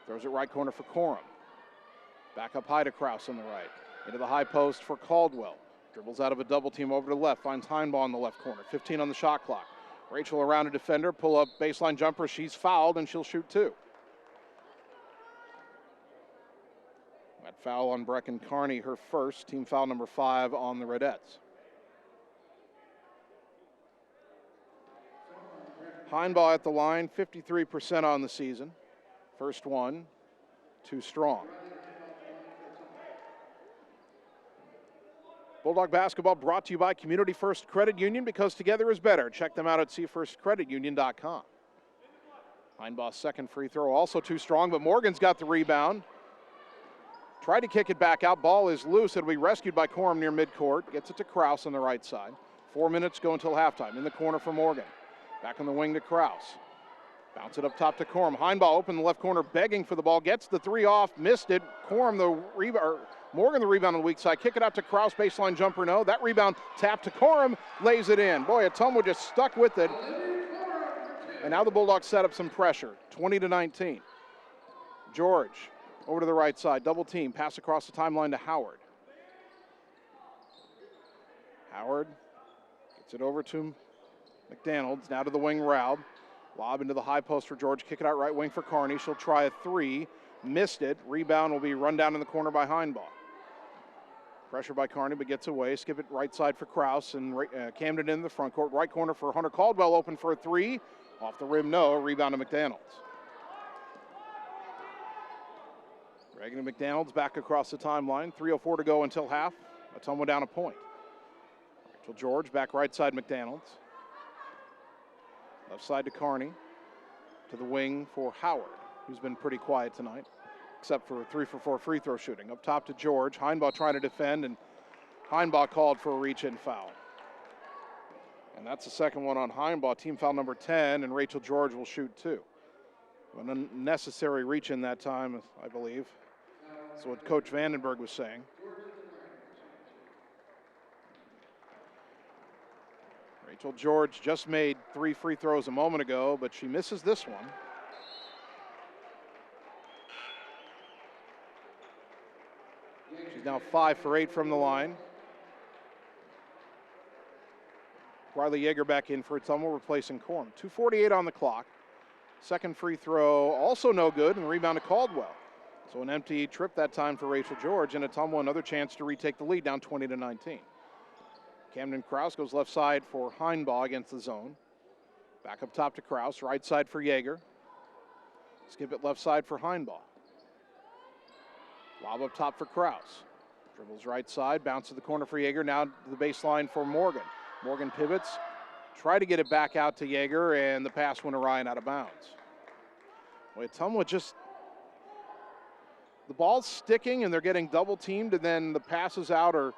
S2: Throws it right corner for Corum. Back up high to Kraus on the right. Into the high post for Caldwell. Dribbles out of a double team over to the left. Finds Heinbaugh in the left corner. 15 on the shot clock. Rachel around a defender, pull up baseline jumper. She's fouled and she'll shoot 2. That foul on Brecken Carney, her first, team foul number 5 on the Redettes. Heinbaugh at the line, 53% on the season. First one, too strong. Bulldog basketball brought to you by Community First Credit Union, because together is better. Check them out at cfirstcreditunion.com. Heinbaugh's second free throw also too strong, but Morgan's got the rebound. Tried to kick it back out. Ball is loose. It'll be rescued by Corum near midcourt. Gets it to Kraus on the right side. 4 minutes go until halftime. In the corner for Morgan. Back on the wing to Kraus. Bounce it up top to Corum. Heinbaugh open the left corner, begging for the ball. Gets the three off, missed it. Corum the rebound, Morgan the rebound on the weak side. Kick it out to Kraus, baseline jumper, no. That rebound tapped to Corum, lays it in. Boy, Ottumwa just stuck with it. And now the Bulldogs set up some pressure, 20-19. George over to the right side, double team, pass across the timeline to Howard. Howard gets it over to McDaniels, now to the wing Raub. Lob into the high post for George, kick it out right wing for Carney. She'll try a three, missed it. Rebound will be run down in the corner by Heinbaugh. Pressure by Carney, but gets away. Skip it right side for Kraus, and Camden in the front court. Right corner for Hunter Caldwell, open for a three. Off the rim, no. Rebound to McDaniels. Reagan and McDaniels back across the timeline. 3:04 to go until half. Ottumwa down a point. Rachel George back right side McDaniels. Left side to Carney. To the wing for Howard, who's been pretty quiet tonight, except for 3 for 4 free throw shooting. Up top to George. Heinbaugh trying to defend, and Heinbaugh called for a reach-in foul. And that's the second one on Heinbaugh, team foul number 10, and Rachel George will shoot 2. An unnecessary reach-in that time, I believe. That's what Coach Vandenberg was saying. Rachel George just made 3 free throws a moment ago, but she misses this one. She's now 5 for 8 from the line. Riley Yeager back in for Ottumwa, replacing Corum. 2:48 on the clock. Second free throw also no good, and the rebound to Caldwell. So an empty trip that time for Rachel George, and Ottumwa another chance to retake the lead, down 20-19. Camden Kraus goes left side for Heinbaugh against the zone. Back up top to Kraus, right side for Yeager. Skip it left side for Heinbaugh. Lob up top for Kraus. Dribbles right side, bounce to the corner for Yeager, now to the baseline for Morgan. Morgan pivots, try to get it back out to Yeager, and the pass went awry and out of bounds. Well, Ottumwa just, the ball's sticking and they're getting double teamed, and then the passes out are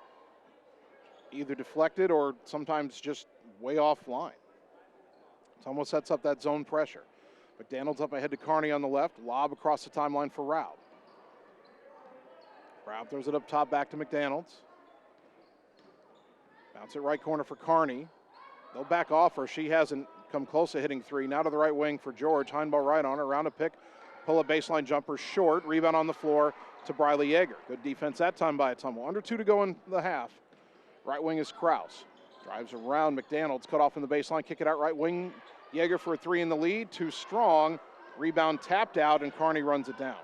S2: either deflected or sometimes just way offline. Ottumwa sets up that zone pressure. McDaniels up ahead to Carney on the left, lob across the timeline for Raub. Raub throws it up top back to McDaniels. Bounce it right corner for Carney. They'll back off her. She hasn't come close to hitting 3. Now to the right wing for George. Heinbaugh right on her. Round a pick. Pull a baseline jumper short. Rebound on the floor to Briley Yeager. Good defense that time by Ottumwa. Under 2 to go in the half. Right wing is Kraus. Drives around McDaniels. Cut off in the baseline. Kick it out right wing. Yeager for a 3 in the lead. Too strong. Rebound tapped out, and Carney runs it down.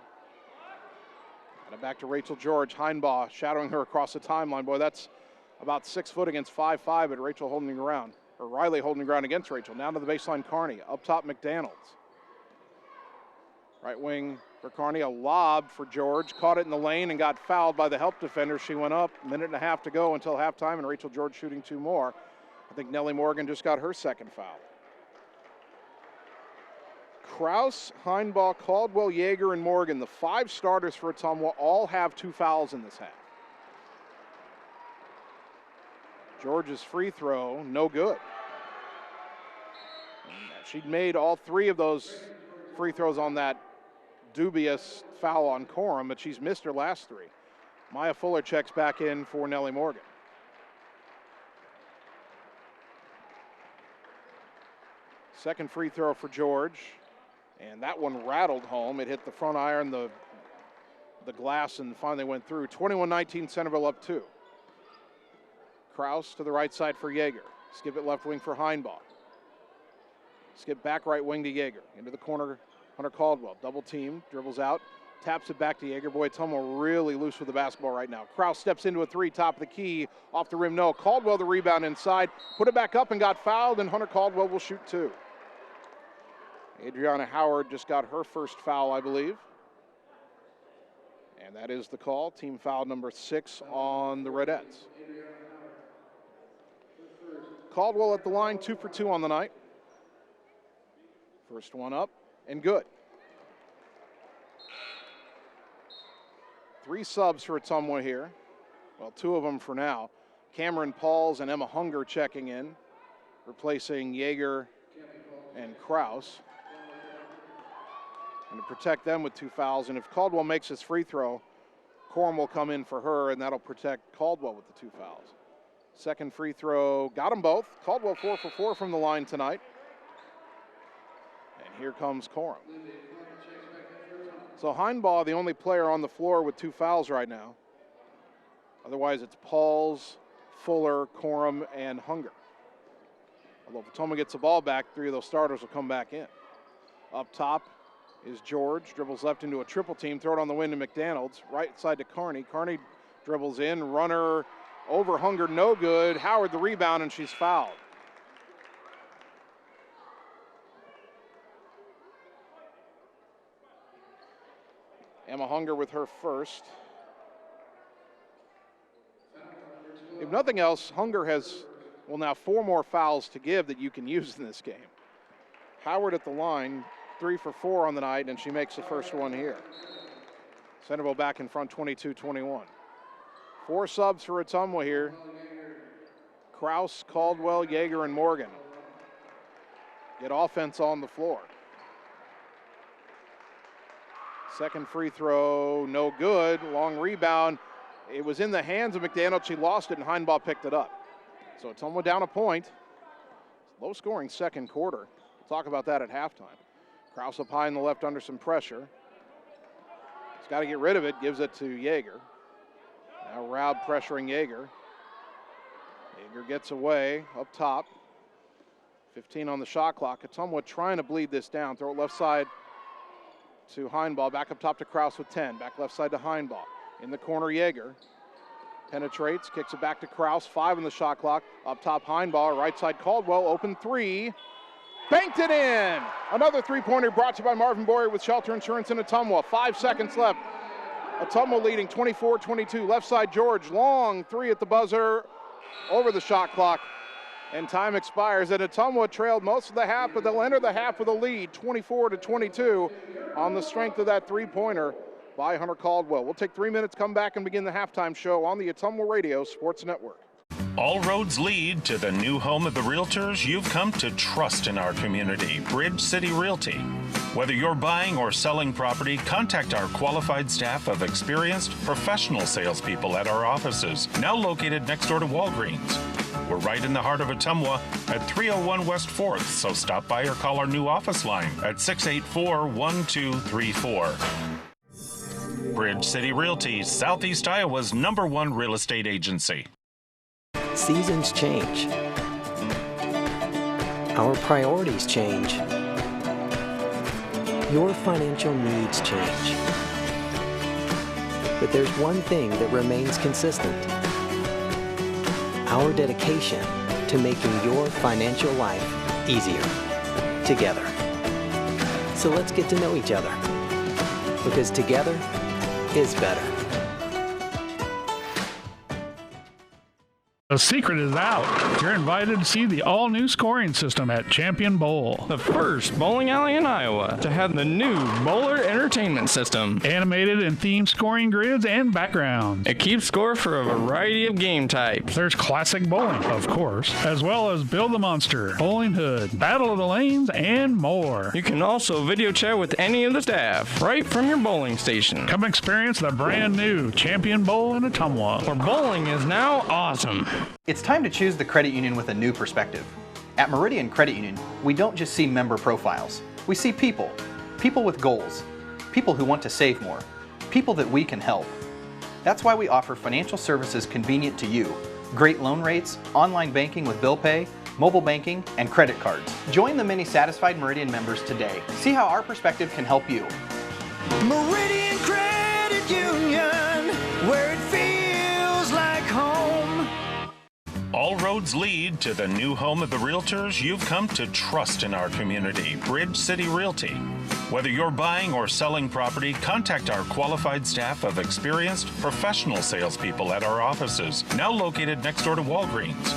S2: And back to Rachel George. Heinbaugh shadowing her across the timeline. Boy, that's about 6 foot against 5'5", but Rachel holding the ground. Or Riley holding the ground against Rachel. Now to the baseline, Carney. Up top, McDaniels. Right wing for Carney. A lob for George. Caught it in the lane and got fouled by the help defender. She went up. 1.5 to go until halftime, and Rachel George shooting 2 more. I think Nellie Morgan just got her second foul. Kraus, Heinbaugh, Caldwell, Yeager, and Morgan, the 5 starters for Ottumwa, all have 2 fouls in this half. George's free throw, no good. She'd made all 3 of those free throws on that dubious foul on Corum, but she's missed her last 3. Maya Fuller checks back in for Nellie Morgan. Second free throw for George, and that one rattled home. It hit the front iron, the glass, and finally went through. 21-19, Centerville up 2. Kraus to the right side for Yeager. Skip it left wing for Heinbaugh. Skip back right wing to Yeager. Into the corner, Hunter Caldwell. Double team, dribbles out, taps it back to Yeager. Boy, Ottumwa really loose with the basketball right now. Kraus steps into a 3, top of the key, off the rim, no. Caldwell the rebound inside, put it back up and got fouled, and Hunter Caldwell will shoot 2. Adriana Howard just got her first foul, I believe. And that is the call. Team foul number 6 on the Redettes. Caldwell at the line, 2 for 2 on the night. First one up and good. 3 subs for Ottumwa here. Well, 2 of them for now. Cameron Pauls and Emma Hunger checking in, replacing Yeager and Kraus. and to protect them with 2 fouls. And if Caldwell makes his free throw, Corum will come in for her, and that'll protect Caldwell with the 2 fouls. Second free throw, got them both. Caldwell 4 for 4 from the line tonight. And here comes Corum. So Heinbaugh, the only player on the floor with 2 fouls right now. Otherwise, it's Pauls, Fuller, Corum, and Hunger. Although if Ottumwa gets the ball back, 3 of those starters will come back in. Up top is George, dribbles left into a triple team, throw it on the wing to McDonald's, right side to Carney. Carney dribbles in, runner over Hunger, no good. Howard the rebound, and she's fouled. Emma Hunger with her first. If nothing else, Hunger has, well, now 4 more fouls to give that you can use in this game. Howard at the line, 3 for 4 on the night, and she makes the first one here. Centerville back in front, 22-21. 4 subs for Ottumwa here. Kraus, Caldwell, Yeager, and Morgan. Get offense on the floor. Second free throw, no good. Long rebound. It was in the hands of McDaniel. She lost it, and Heinbaugh picked it up. So Ottumwa down a point. Low scoring second quarter. We'll talk about that at halftime. Kraus up high in the left under some pressure. He's got to get rid of it. Gives it to Yeager. Now Raub pressuring Yeager. Yeager gets away up top. 15 on the shot clock. Ottumwa trying to bleed this down. Throw it left side to Heinbaugh. Back up top to Kraus with 10. Back left side to Heinbaugh. In the corner, Yeager. Penetrates, kicks it back to Kraus. 5 on the shot clock. Up top, Heinbaugh. Right side, Caldwell. Open 3. Banked it in! Another three-pointer brought to you by Marvin Boyer with Shelter Insurance in Ottumwa. 5 seconds left. Ottumwa leading 24-22. Left side, George. Long 3 at the buzzer. Over the shot clock. And time expires. And Ottumwa trailed most of the half, but they'll enter the half with a lead, 24-22, on the strength of that three-pointer by Hunter Caldwell. We'll take 3 minutes, come back, and begin the halftime show on the Ottumwa Radio Sports Network.
S4: All roads lead to the new home of the realtors you've come to trust in our community, Bridge City Realty. Whether you're buying or selling property, contact our qualified staff of experienced professional salespeople at our offices, now located next door to Walgreens. We're right in the heart of Ottumwa at 301 West 4th, so stop by or call our new office line at 684-1234. Bridge City Realty, Southeast Iowa's #1 real estate agency.
S3: Seasons change. Our priorities change. Your financial needs change. But there's one thing that remains consistent. Our dedication to making your financial life easier together. So let's get to know each other, because together is better.
S14: The secret is out. You're invited to see the all-new scoring system at Champion Bowl.
S15: The first bowling alley in Iowa to have the new Bowler Entertainment System.
S14: Animated and themed scoring grids and backgrounds.
S15: It keeps score for a variety of game types.
S14: There's classic bowling, of course, as well as Build the Monster, Bowling Hood, Battle of the Lanes, and more.
S15: You can also video chat with any of the staff right from your bowling station.
S14: Come experience the brand new Champion Bowl in Ottumwa,
S15: where bowling is now awesome.
S5: It's time to choose the credit union with a new perspective. At Meridian Credit Union, we don't just see member profiles. We see people. People with goals. People who want to save more. People that we can help. That's why we offer financial services convenient to you. Great loan rates, online banking with bill pay, mobile banking, and credit cards. Join the many satisfied Meridian members today. See how our perspective can help you.
S6: Meridian Credit Union, where it feels like home.
S4: All roads lead to the new home of the realtors you've come to trust in our community, Bridge City Realty. Whether you're buying or selling property, contact our qualified staff of experienced professional salespeople at our offices, now located next door to Walgreens.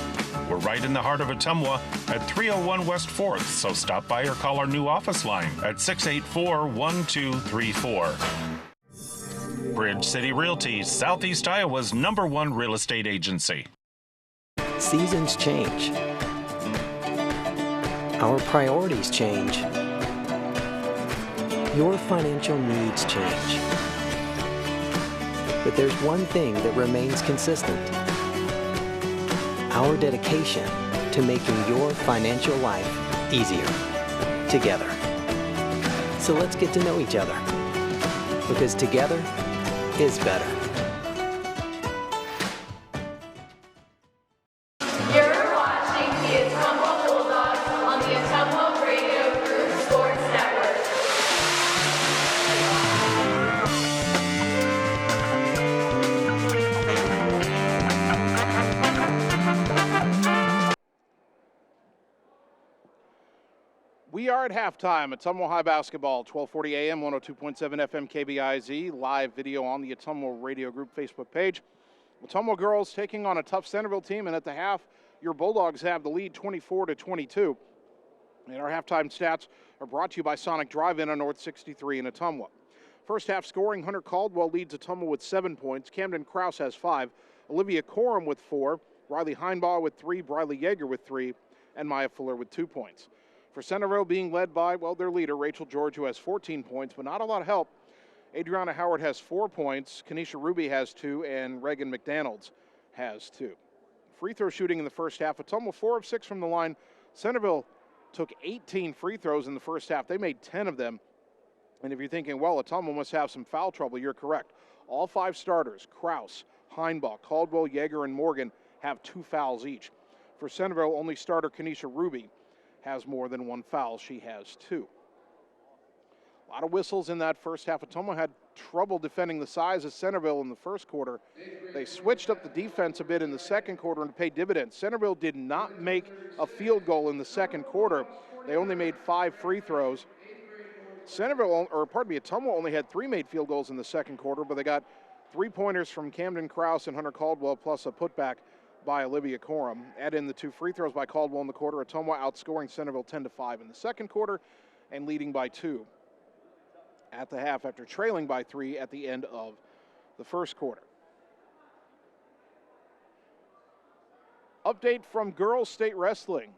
S4: We're right in the heart of Ottumwa at 301 West 4th, so stop by or call our new office line at 684-1234. Bridge City Realty, Southeast Iowa's #1 real estate agency.
S3: Seasons change. Our priorities change. Your financial needs change. But there's one thing that remains consistent: our dedication to making your financial life easier together. So let's get to know each other, because together is better.
S7: You're watching the Ottumwa Bulldogs on the Ottumwa Radio Group Sports Network.
S2: We are at halftime at Ottumwa High Basketball, 1240 AM, 102.7 FM KBIZ, live video on the Ottumwa Radio Group Facebook page. Ottumwa girls taking on a tough Centerville team, and at the half, your Bulldogs have the lead 24-22. And our halftime stats are brought to you by Sonic Drive-In on North 63 in Ottumwa. First half scoring, Hunter Caldwell leads Ottumwa with 7 points. Camden Krause has 5. Olivia Coram with 4. Riley Heinbaugh with 3. Briley Yeager with 3. And Maya Fuller with 2 points. For Centerville, being led by, well, their leader, Rachel George, who has 14 points, but not a lot of help. Adriana Howard has 4 points, Kenesha Ruby has 2, and Reagan McDonald's has 2. Free throw shooting in the first half, Ottumwa 4 of 6 from the line. Centerville took 18 free throws in the first half. They made 10 of them. And if you're thinking, well, Ottumwa must have some foul trouble, you're correct. All 5 starters, Krause, Heinbaugh, Caldwell, Yeager, and Morgan, have 2 fouls each. For Centerville, only starter Kenesha Ruby has more than 1 foul. She has 2. A lot of whistles in that first half. Ottumwa had trouble defending the size of Centerville in the first quarter. They switched up the defense a bit in the second quarter and paid dividends. Centerville did not make a field goal in the second quarter. They only made 5 free throws. Ottumwa only had 3 made field goals in the second quarter, but they got 3-pointers from Camden Krause and Hunter Caldwell, plus a putback by Olivia Coram. Add in the 2 free throws by Caldwell in the quarter. Ottumwa outscoring Centerville 10-5 in the second quarter and leading by 2 at the half after trailing by 3 at the end of the first quarter. Update from girls state wrestling.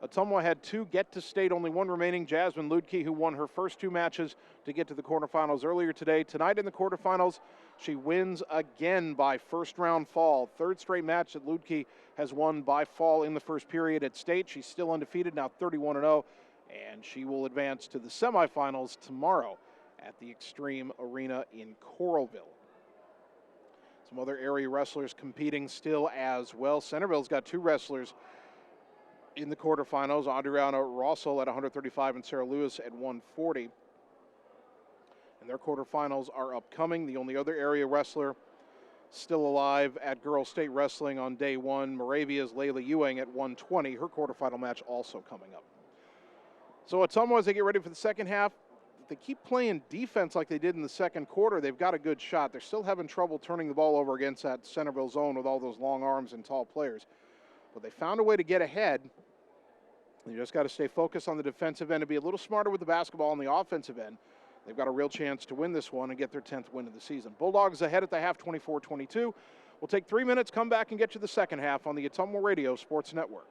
S2: Ottumwa had 2 get to state, only 1 remaining. Jasmine Ludke, who won her first 2 matches to get to the quarterfinals earlier today. Tonight in the quarterfinals, she wins again by first round fall. 3rd straight match that Ludke has won by fall in the first period at state. She's still undefeated, now 31-0, and she will advance to the semifinals tomorrow at the Extreme Arena in Coralville. Some other area wrestlers competing still as well. Centerville's got 2 wrestlers in the quarterfinals, Adriana Rossel at 135 and Sarah Lewis at 140. And their quarterfinals are upcoming. The only other area wrestler still alive at Girls State Wrestling on day 1, Moravia's Layla Ewing at 120. Her quarterfinal match also coming up. So Ottumwa, as they get ready for the second half, if they keep playing defense like they did in the second quarter, they've got a good shot. They're still having trouble turning the ball over against that Centerville zone with all those long arms and tall players. But they found a way to get ahead. You just got to stay focused on the defensive end and be a little smarter with the basketball on the offensive end. They've got a real chance to win this one and get their 10th win of the season. Bulldogs ahead at the half, 24-22. We'll take 3 minutes, come back and get you the second half on the Ottumwa Radio Sports Network.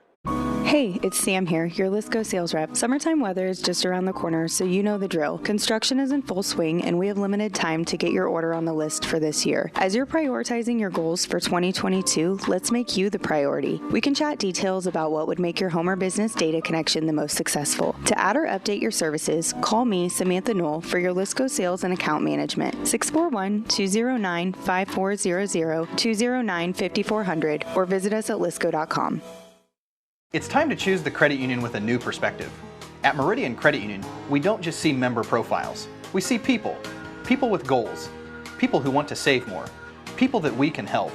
S9: Hey, it's Sam here, your Lisco sales rep. Summertime weather is just around the corner, so you know the drill. Construction is in full swing, and we have limited time to get your order on the list for this year. As you're prioritizing your goals for 2022, let's make you the priority. We can chat details about what would make your home or business data connection the most successful. To add or update your services, call me, Samantha Knoll, for your Lisco sales and account management. 641-209-5400, 209-5400, or visit us at lisco.com.
S5: It's time to choose the credit union with a new perspective. At Meridian Credit Union, we don't just see member profiles. We see people. People with goals. People who want to save more. People that we can help.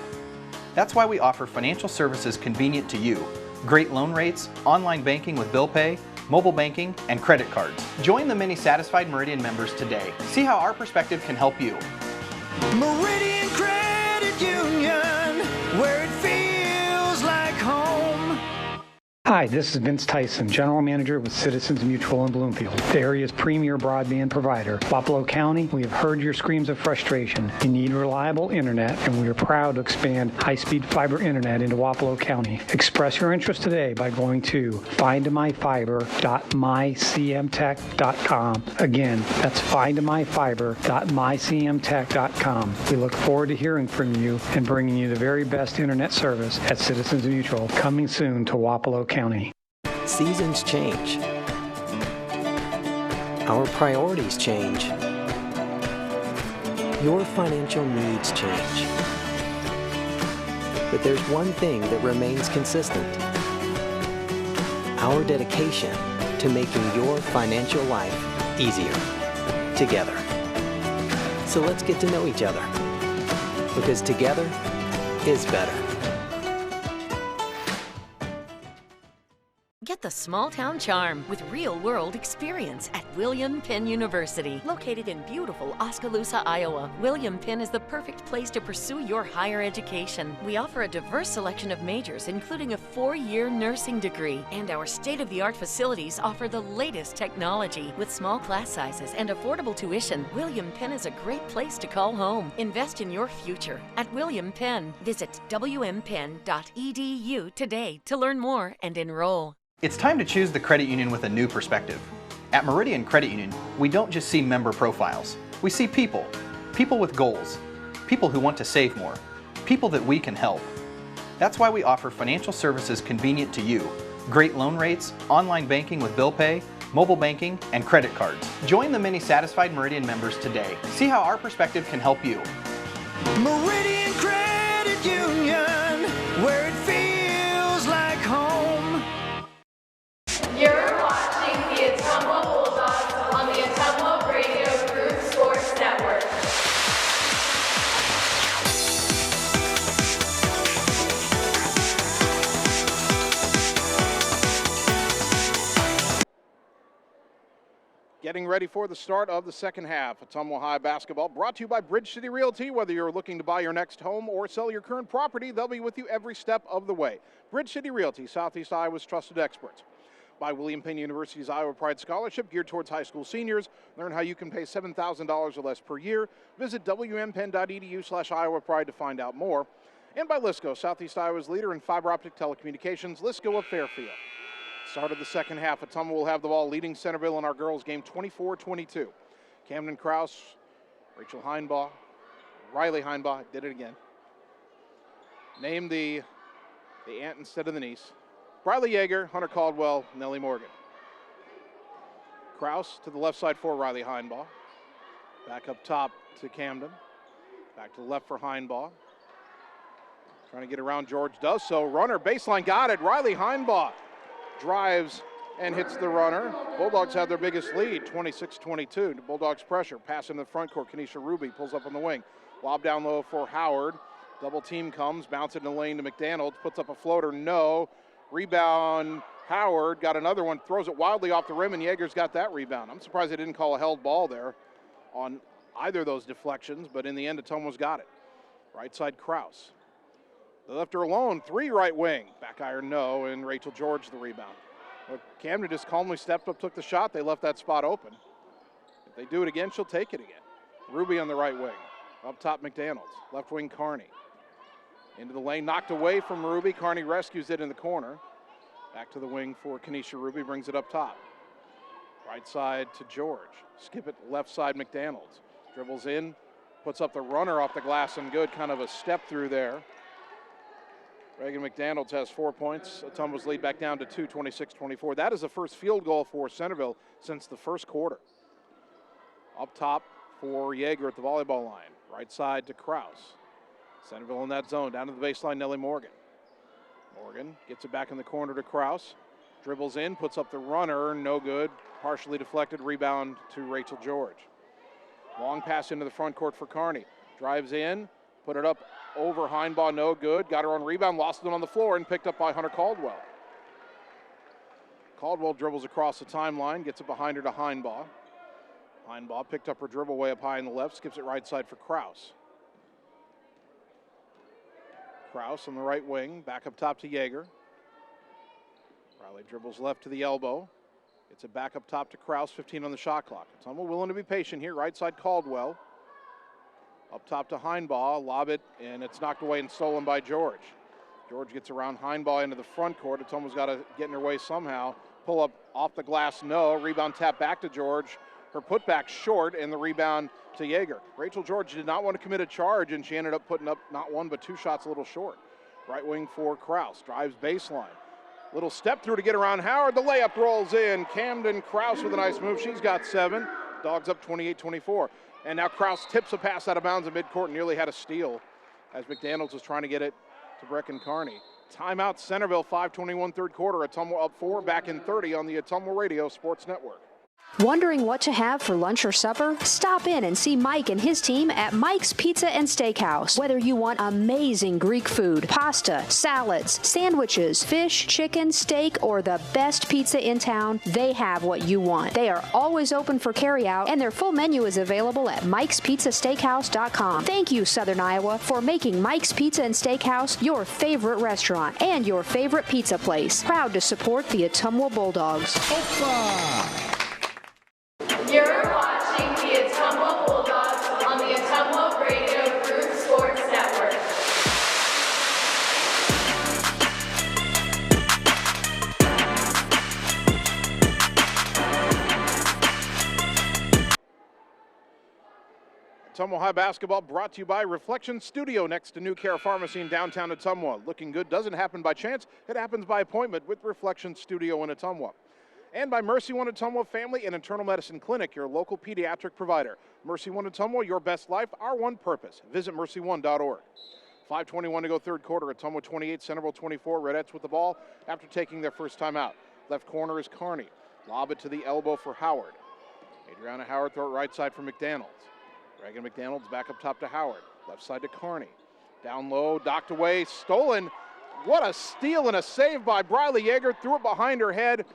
S5: That's why we offer financial services convenient to you. Great loan rates, online banking with bill pay, mobile banking, and credit cards. Join the many satisfied Meridian members today. See how our perspective can help you.
S6: Meridian Credit Union, where it feels like home.
S16: Hi, this is Vince Tyson, General Manager with Citizens Mutual in Bloomfield, the area's premier broadband provider. Wapello County, we have heard your screams of frustration. You need reliable internet, and we are proud to expand high-speed fiber internet into Wapello County. Express your interest today by going to findmyfiber.mycmtech.com. Again, that's findmyfiber.mycmtech.com. We look forward to hearing from you and bringing you the very best internet service at Citizens Mutual, coming soon to Wapello County.
S3: Seasons change. Our priorities change. Your financial needs change. But there's one thing that remains consistent: our dedication to making your financial life easier together. So let's get to know each other, because together is better.
S8: Get the small town charm with real-world experience at William Penn University. Located in beautiful Oskaloosa, Iowa, William Penn is the perfect place to pursue your higher education. We offer a diverse selection of majors, including a 4-year nursing degree. And our state-of-the-art facilities offer the latest technology. With small class sizes and affordable tuition, William Penn is a great place to call home. Invest in your future at William Penn. Visit wmpenn.edu today to learn more and enroll.
S5: It's time to choose the credit union with a new perspective. At Meridian Credit Union, we don't just see member profiles. We see people. People with goals. People who want to save more. People that we can help. That's why we offer financial services convenient to you. Great loan rates, online banking with bill pay, mobile banking, and credit cards. Join the many satisfied Meridian members today. See how our perspective can help you.
S6: Meridian Credit Union, where it feels like home.
S7: You're watching the Ottumwa Bulldogs on the Ottumwa Radio Group Sports Network.
S2: Getting ready for the start of the second half. Ottumwa High basketball brought to you by Bridge City Realty. Whether you're looking to buy your next home or sell your current property, they'll be with you every step of the way. Bridge City Realty, Southeast Iowa's trusted experts. By William Penn University's Iowa Pride Scholarship, geared towards high school seniors. Learn how you can pay $7,000 or less per year. Visit wmpenn.edu/Iowa Pride to find out more. And by Lisco, Southeast Iowa's leader in fiber optic telecommunications, Lisco of Fairfield. Start of the second half, Ottumwa will have the ball, leading Centerville in our girls game 24-22. Camden Krause, Rachel Heinbaugh, Riley Heinbaugh, did it again. Named the aunt instead of the niece. Riley Yeager, Hunter Caldwell, Nellie Morgan. Krause to the left side for Riley Heinbaugh. Back up top to Camden. Back to the left for Heinbaugh. Trying to get around George, does so. Runner, baseline, got it. Riley Heinbaugh drives and hits the runner. Bulldogs have their biggest lead, 26-22. The Bulldogs pressure. Pass into the front court. Kenesha Ruby pulls up on the wing. Lob down low for Howard. Double team comes. Bounce it in the lane to McDaniel. Puts up a floater. No. Rebound, Howard got another one, throws it wildly off the rim, and Yeager's got that rebound. I'm surprised they didn't call a held ball there on either of those deflections, but in the end, Ottumwa's got it. Right side, Krause. They left her alone, 3 right wing. Back iron, no, and Rachel George the rebound. Well, Camden just calmly stepped up, took the shot. They left that spot open. If they do it again, she'll take it again. Ruby on the right wing. Up top, McDaniels. Left wing, Carney. Into the lane, knocked away from Ruby. Carney rescues it in the corner. Back to the wing for Kenesha Ruby, brings it up top. Right side to George. Skip it left side, McDaniels. Dribbles in, puts up the runner off the glass and good. Kind of a step through there. Reagan McDaniels has 4 points. Ottumwa's lead back down to 2, 26-24. That is the first field goal for Centerville since the first quarter. Up top for Yeager at the volleyball line. Right side to Krause. Centerville in that zone, down to the baseline, Nellie Morgan. Morgan gets it back in the corner to Krause. Dribbles in, puts up the runner, no good. Partially deflected, rebound to Rachel George. Long pass into the front court for Carney. Drives in, put it up over Heinbaugh, no good. Got her on rebound, lost it on the floor, and picked up by Hunter Caldwell. Caldwell dribbles across the timeline, gets it behind her to Heinbaugh. Heinbaugh picked up her dribble way up high in the left, skips it right side for Krause. Krause on the right wing, back up top to Yeager. Riley dribbles left to the elbow. Gets it back up top to Kraus, 15 on the shot clock. Ottumwa willing to be patient here. Right side Caldwell. Up top to Heinbaugh, lob it, and it's knocked away and stolen by George. George gets around Heinbaugh into the front court. Ottumwa's got to get in her way somehow. Pull up off the glass, no. Rebound tap back to George. Her putback short, and the rebound to Yeager. Rachel George did not want to commit a charge, and she ended up putting up not one but two shots a little short. Right wing for Kraus, drives baseline. Little step through to get around Howard. The layup rolls in. Camden Kraus with a nice move. She's got 7. Dogs up 28-24. And now Kraus tips a pass out of bounds in midcourt and nearly had a steal as McDaniels was trying to get it to Brecken Kearney. Timeout Centerville, 5:21 third quarter. Ottumwa up 4, back in 30 on the Ottumwa Radio Sports Network.
S17: Wondering what to have for lunch or supper? Stop in and see Mike and his team at Mike's Pizza and Steakhouse. Whether you want amazing Greek food, pasta, salads, sandwiches, fish, chicken, steak, or the best pizza in town, they have what you want. They are always open for carryout, and their full menu is available at Mike'sPizzaSteakhouse.com. Thank you, Southern Iowa, for making Mike's Pizza and Steakhouse your favorite restaurant and your favorite pizza place. Proud to support the Ottumwa Bulldogs.
S7: You're watching the Ottumwa Bulldogs on the Ottumwa Radio Group Sports Network.
S2: Ottumwa High basketball brought to you by Reflection Studio next to New Care Pharmacy in downtown Ottumwa. Looking good doesn't happen by chance, it happens by appointment with Reflection Studio in Ottumwa. And by Mercy One Ottumwa Family and Internal Medicine Clinic, your local pediatric provider. Mercy One Ottumwa, your best life, our one purpose. Visit mercyone.org. 5:21 to go third quarter. Ottumwa 28, Centerville 24. Redettes with the ball after taking their first time out. Left corner is Kearney. Lob it to the elbow for Howard. Adriana Howard throw it right side for McDaniels. Reagan McDaniels back up top to Howard. Left side to Kearney. Down low, docked away, stolen. What a steal and a save by Briley Yeager. Threw it behind her head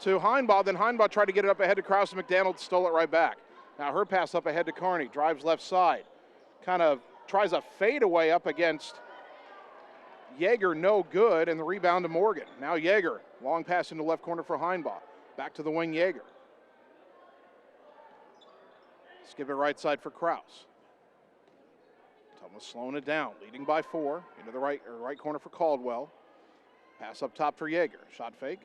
S2: to Heinbaugh, then Heinbaugh tried to get it up ahead to Kraus, and McDaniel stole it right back. Now her pass up ahead to Kearney, drives left side. Kind of tries a fadeaway up against Yeager, no good, and the rebound to Morgan. Now Yeager, long pass into left corner for Heinbaugh. Back to the wing, Yeager. Skip it right side for Kraus. Thomas slowing it down, leading by 4, into the right corner for Caldwell. Pass up top for Yeager, shot fake.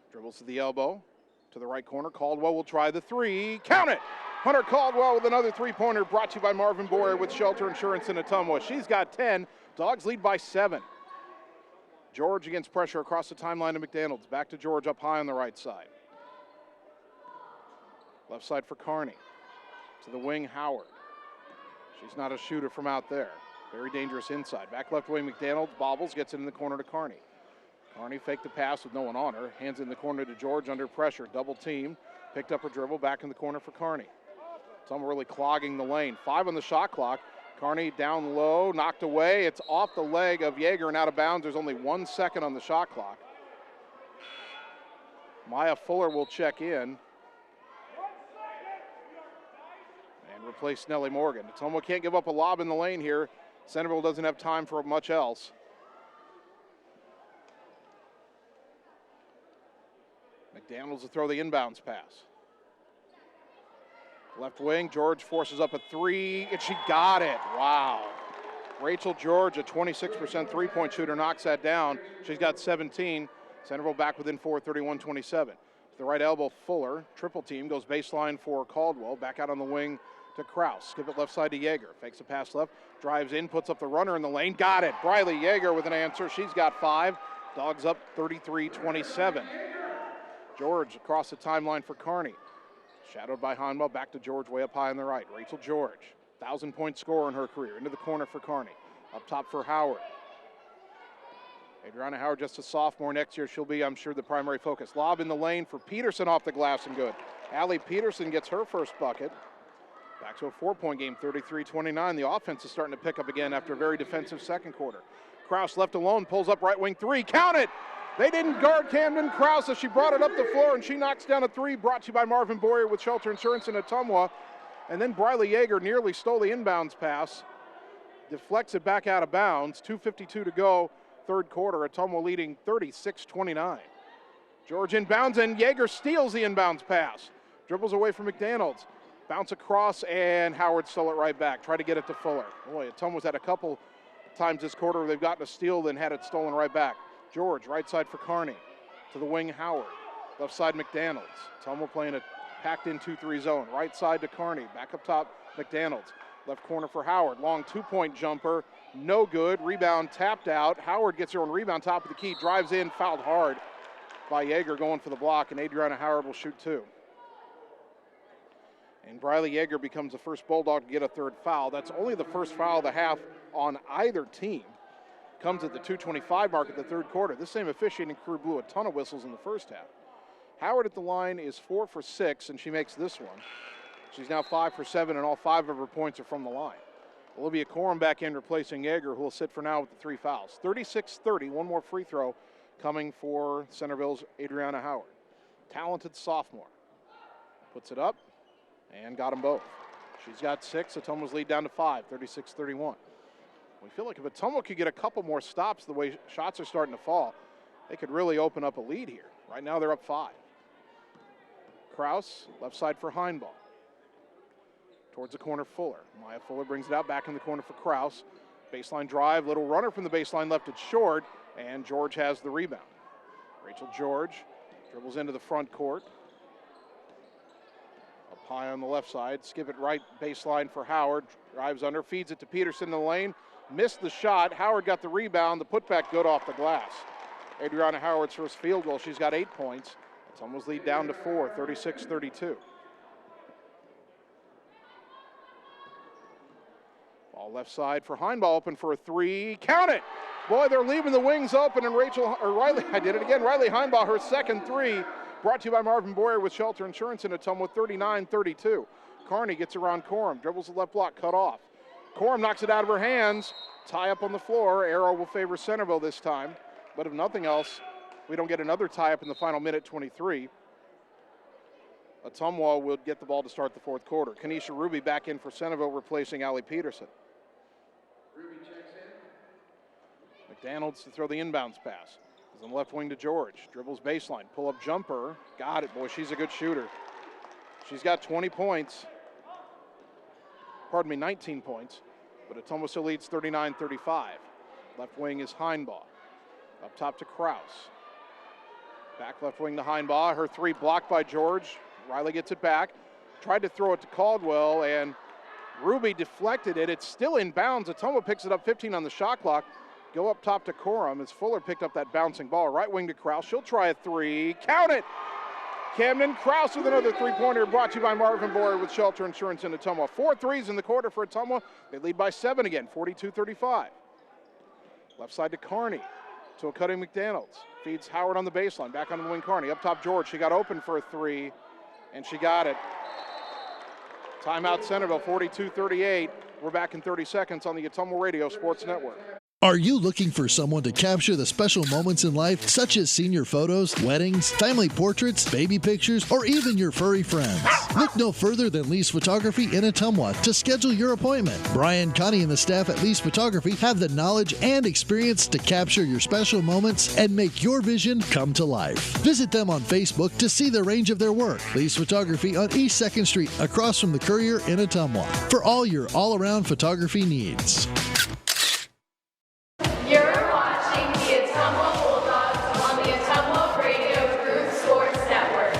S2: Dribbles to the elbow, to the right corner. Caldwell will try the 3. Count it! Hunter Caldwell with another three-pointer, brought to you by Marvin Boyer with Shelter Insurance in Ottumwa. She's got 10. Dogs lead by 7. George against pressure across the timeline to McDaniels. Back to George up high on the right side. Left side for Kearney. To the wing, Howard. She's not a shooter from out there. Very dangerous inside. Back left wing, McDaniels bobbles, gets it in the corner to Kearney. Kearney faked the pass with no one on her. Hands in the corner to George under pressure. Double team. Picked up her dribble. Back in the corner for Kearney. Someone really clogging the lane. 5 on the shot clock. Kearney down low. Knocked away. It's off the leg of Yeager and out of bounds. There's only 1 second on the shot clock. Maya Fuller will check in. And replace Nellie Morgan. Ottumwa can't give up a lob in the lane here. Centerville doesn't have time for much else. McDaniels to throw the inbounds pass. Left wing, George forces up a 3, and she got it. Wow. Rachel George, a 26% three-point shooter, knocks that down. She's got 17. Centerville back within 4, 31-27. To the right elbow, Fuller, triple team, goes baseline for Caldwell. Back out on the wing to Kraus. Skip it left side to Yeager. Fakes a pass left, drives in, puts up the runner in the lane. Got it. Briley Yeager with an answer. She's got 5. Dogs up 33-27. George across the timeline for Kearney. Shadowed by Heinbaugh, back to George way up high on the right. Rachel George, 1,000-point scorer in her career. Into the corner for Kearney. Up top for Howard. Adriana Howard, just a sophomore. Next year she'll be, I'm sure, the primary focus. Lob in the lane for Peterson off the glass and good. Allie Peterson gets her first bucket. Back to a 4-point game, 33-29. The offense is starting to pick up again after a very defensive second quarter. Kraus left alone, pulls up right wing 3. Count it! They didn't guard Camden Kraus as she brought it up the floor, and she knocks down a 3, brought to you by Marvin Boyer with Shelter Insurance in Ottumwa. And then Briley Yeager nearly stole the inbounds pass, deflects it back out of bounds. 2:52 to go, third quarter. Ottumwa leading 36-29. George inbounds, and Yeager steals the inbounds pass. Dribbles away from McDonald's. Bounce across, and Howard stole it right back. Tried to get it to Fuller. Boy, Ottumwa's had a couple times this quarter where they've gotten a steal, then had it stolen right back. George, right side for Kearney. To the wing, Howard. Left side, McDonald's. Ottumwa playing a packed-in 2-3 zone. Right side to Kearney. Back up top, McDonald's. Left corner for Howard. Long two-point jumper. No good. Rebound tapped out. Howard gets her own rebound, top of the key. Drives in, fouled hard by Yeager going for the block, and Adriana Howard will shoot two. And Briley Yeager becomes the first Bulldog to get a third foul. That's only the first foul of the half on either team. Comes at the 2:25 mark at the third quarter. This same officiating crew blew a ton of whistles in the first half. Howard at the line is 4 for 6, and she makes this one. She's now 5 for 7, and all 5 of her points are from the line. Olivia Corum back in replacing Yeager, who will sit for now with the 3 fouls. 36-30, one more free throw coming for Centerville's Adriana Howard. Talented sophomore. Puts it up and got them both. She's got 6. Ottumwa's lead down to 5, 36-31. We feel like if Ottumwa could get a couple more stops the way shots are starting to fall, they could really open up a lead here. Right now they're up 5. Kraus, left side for Heinbaugh. Towards the corner, Fuller. Maya Fuller brings it out back in the corner for Kraus. Baseline drive, little runner from the baseline, left it short, and George has the rebound. Rachel George dribbles into the front court. Up high on the left side, skip it right baseline for Howard. Drives under, feeds it to Peterson in the lane. Missed the shot. Howard got the rebound. The putback good off the glass. Adriana Howard's first field goal. She's got 8 points. It's almost lead down to 4, 36-32. Ball left side for Heinbaugh, open for a 3. Count it! Boy, they're leaving the wings open, and Riley Heinbaugh, her second 3. Brought to you by Marvin Boyer with Shelter Insurance in Ottumwa, 39-32. Kearney gets around Corum, dribbles the left block, cut off. Corum knocks it out of her hands. Tie up on the floor. Arrow will favor Centerville this time. But if nothing else, we don't get another tie up in the final minute, 23. Ottumwa will get the ball to start the fourth quarter. Kanisha Ruby back in for Centerville, replacing Allie Peterson. Ruby checks in. McDonald's to throw the inbounds pass. Is on the left wing to George. Dribbles baseline. Pull-up jumper. Got it, boy. She's a good shooter. She's got 20 points. 19 points. But Ottumwa still leads 39-35. Left wing is Heinbaugh. Up top to Kraus. Back left wing to Heinbaugh. Her 3 blocked by George. Riley gets it back. Tried to throw it to Caldwell, and Ruby deflected it. It's still in bounds. Ottumwa picks it up, 15 on the shot clock. Go up top to Corum as Fuller picked up that bouncing ball. Right wing to Kraus. She'll try a 3. Count it! Camden Kraus with another 3-pointer, brought to you by Marvin Boyer with Shelter Insurance in Ottumwa. 4 threes in the quarter for Ottumwa. They lead by 7 again, 42-35. Left side to Kearney. To a cutting McDonald's. Feeds Howard on the baseline. Back on the wing, Kearney. Up top, George. She got open for a 3, and she got it. Timeout Centerville, 42-38. We're back in 30 seconds on the Ottumwa Radio Sports Network.
S1: Are you looking for someone to capture the special moments in life, such as senior photos, weddings, family portraits, baby pictures, or even your furry friends? Look no further than Lee's Photography in Ottumwa to schedule your appointment. Brian, Connie, and the staff at Lee's Photography have the knowledge and experience to capture your special moments and make your vision come to life. Visit them on Facebook to see the range of their work. Lee's Photography on East 2nd Street, across from the Courier in Ottumwa, for all your all-around photography needs.
S7: You're watching the Ottumwa Bulldogs on the Ottumwa Radio Group Sports Network.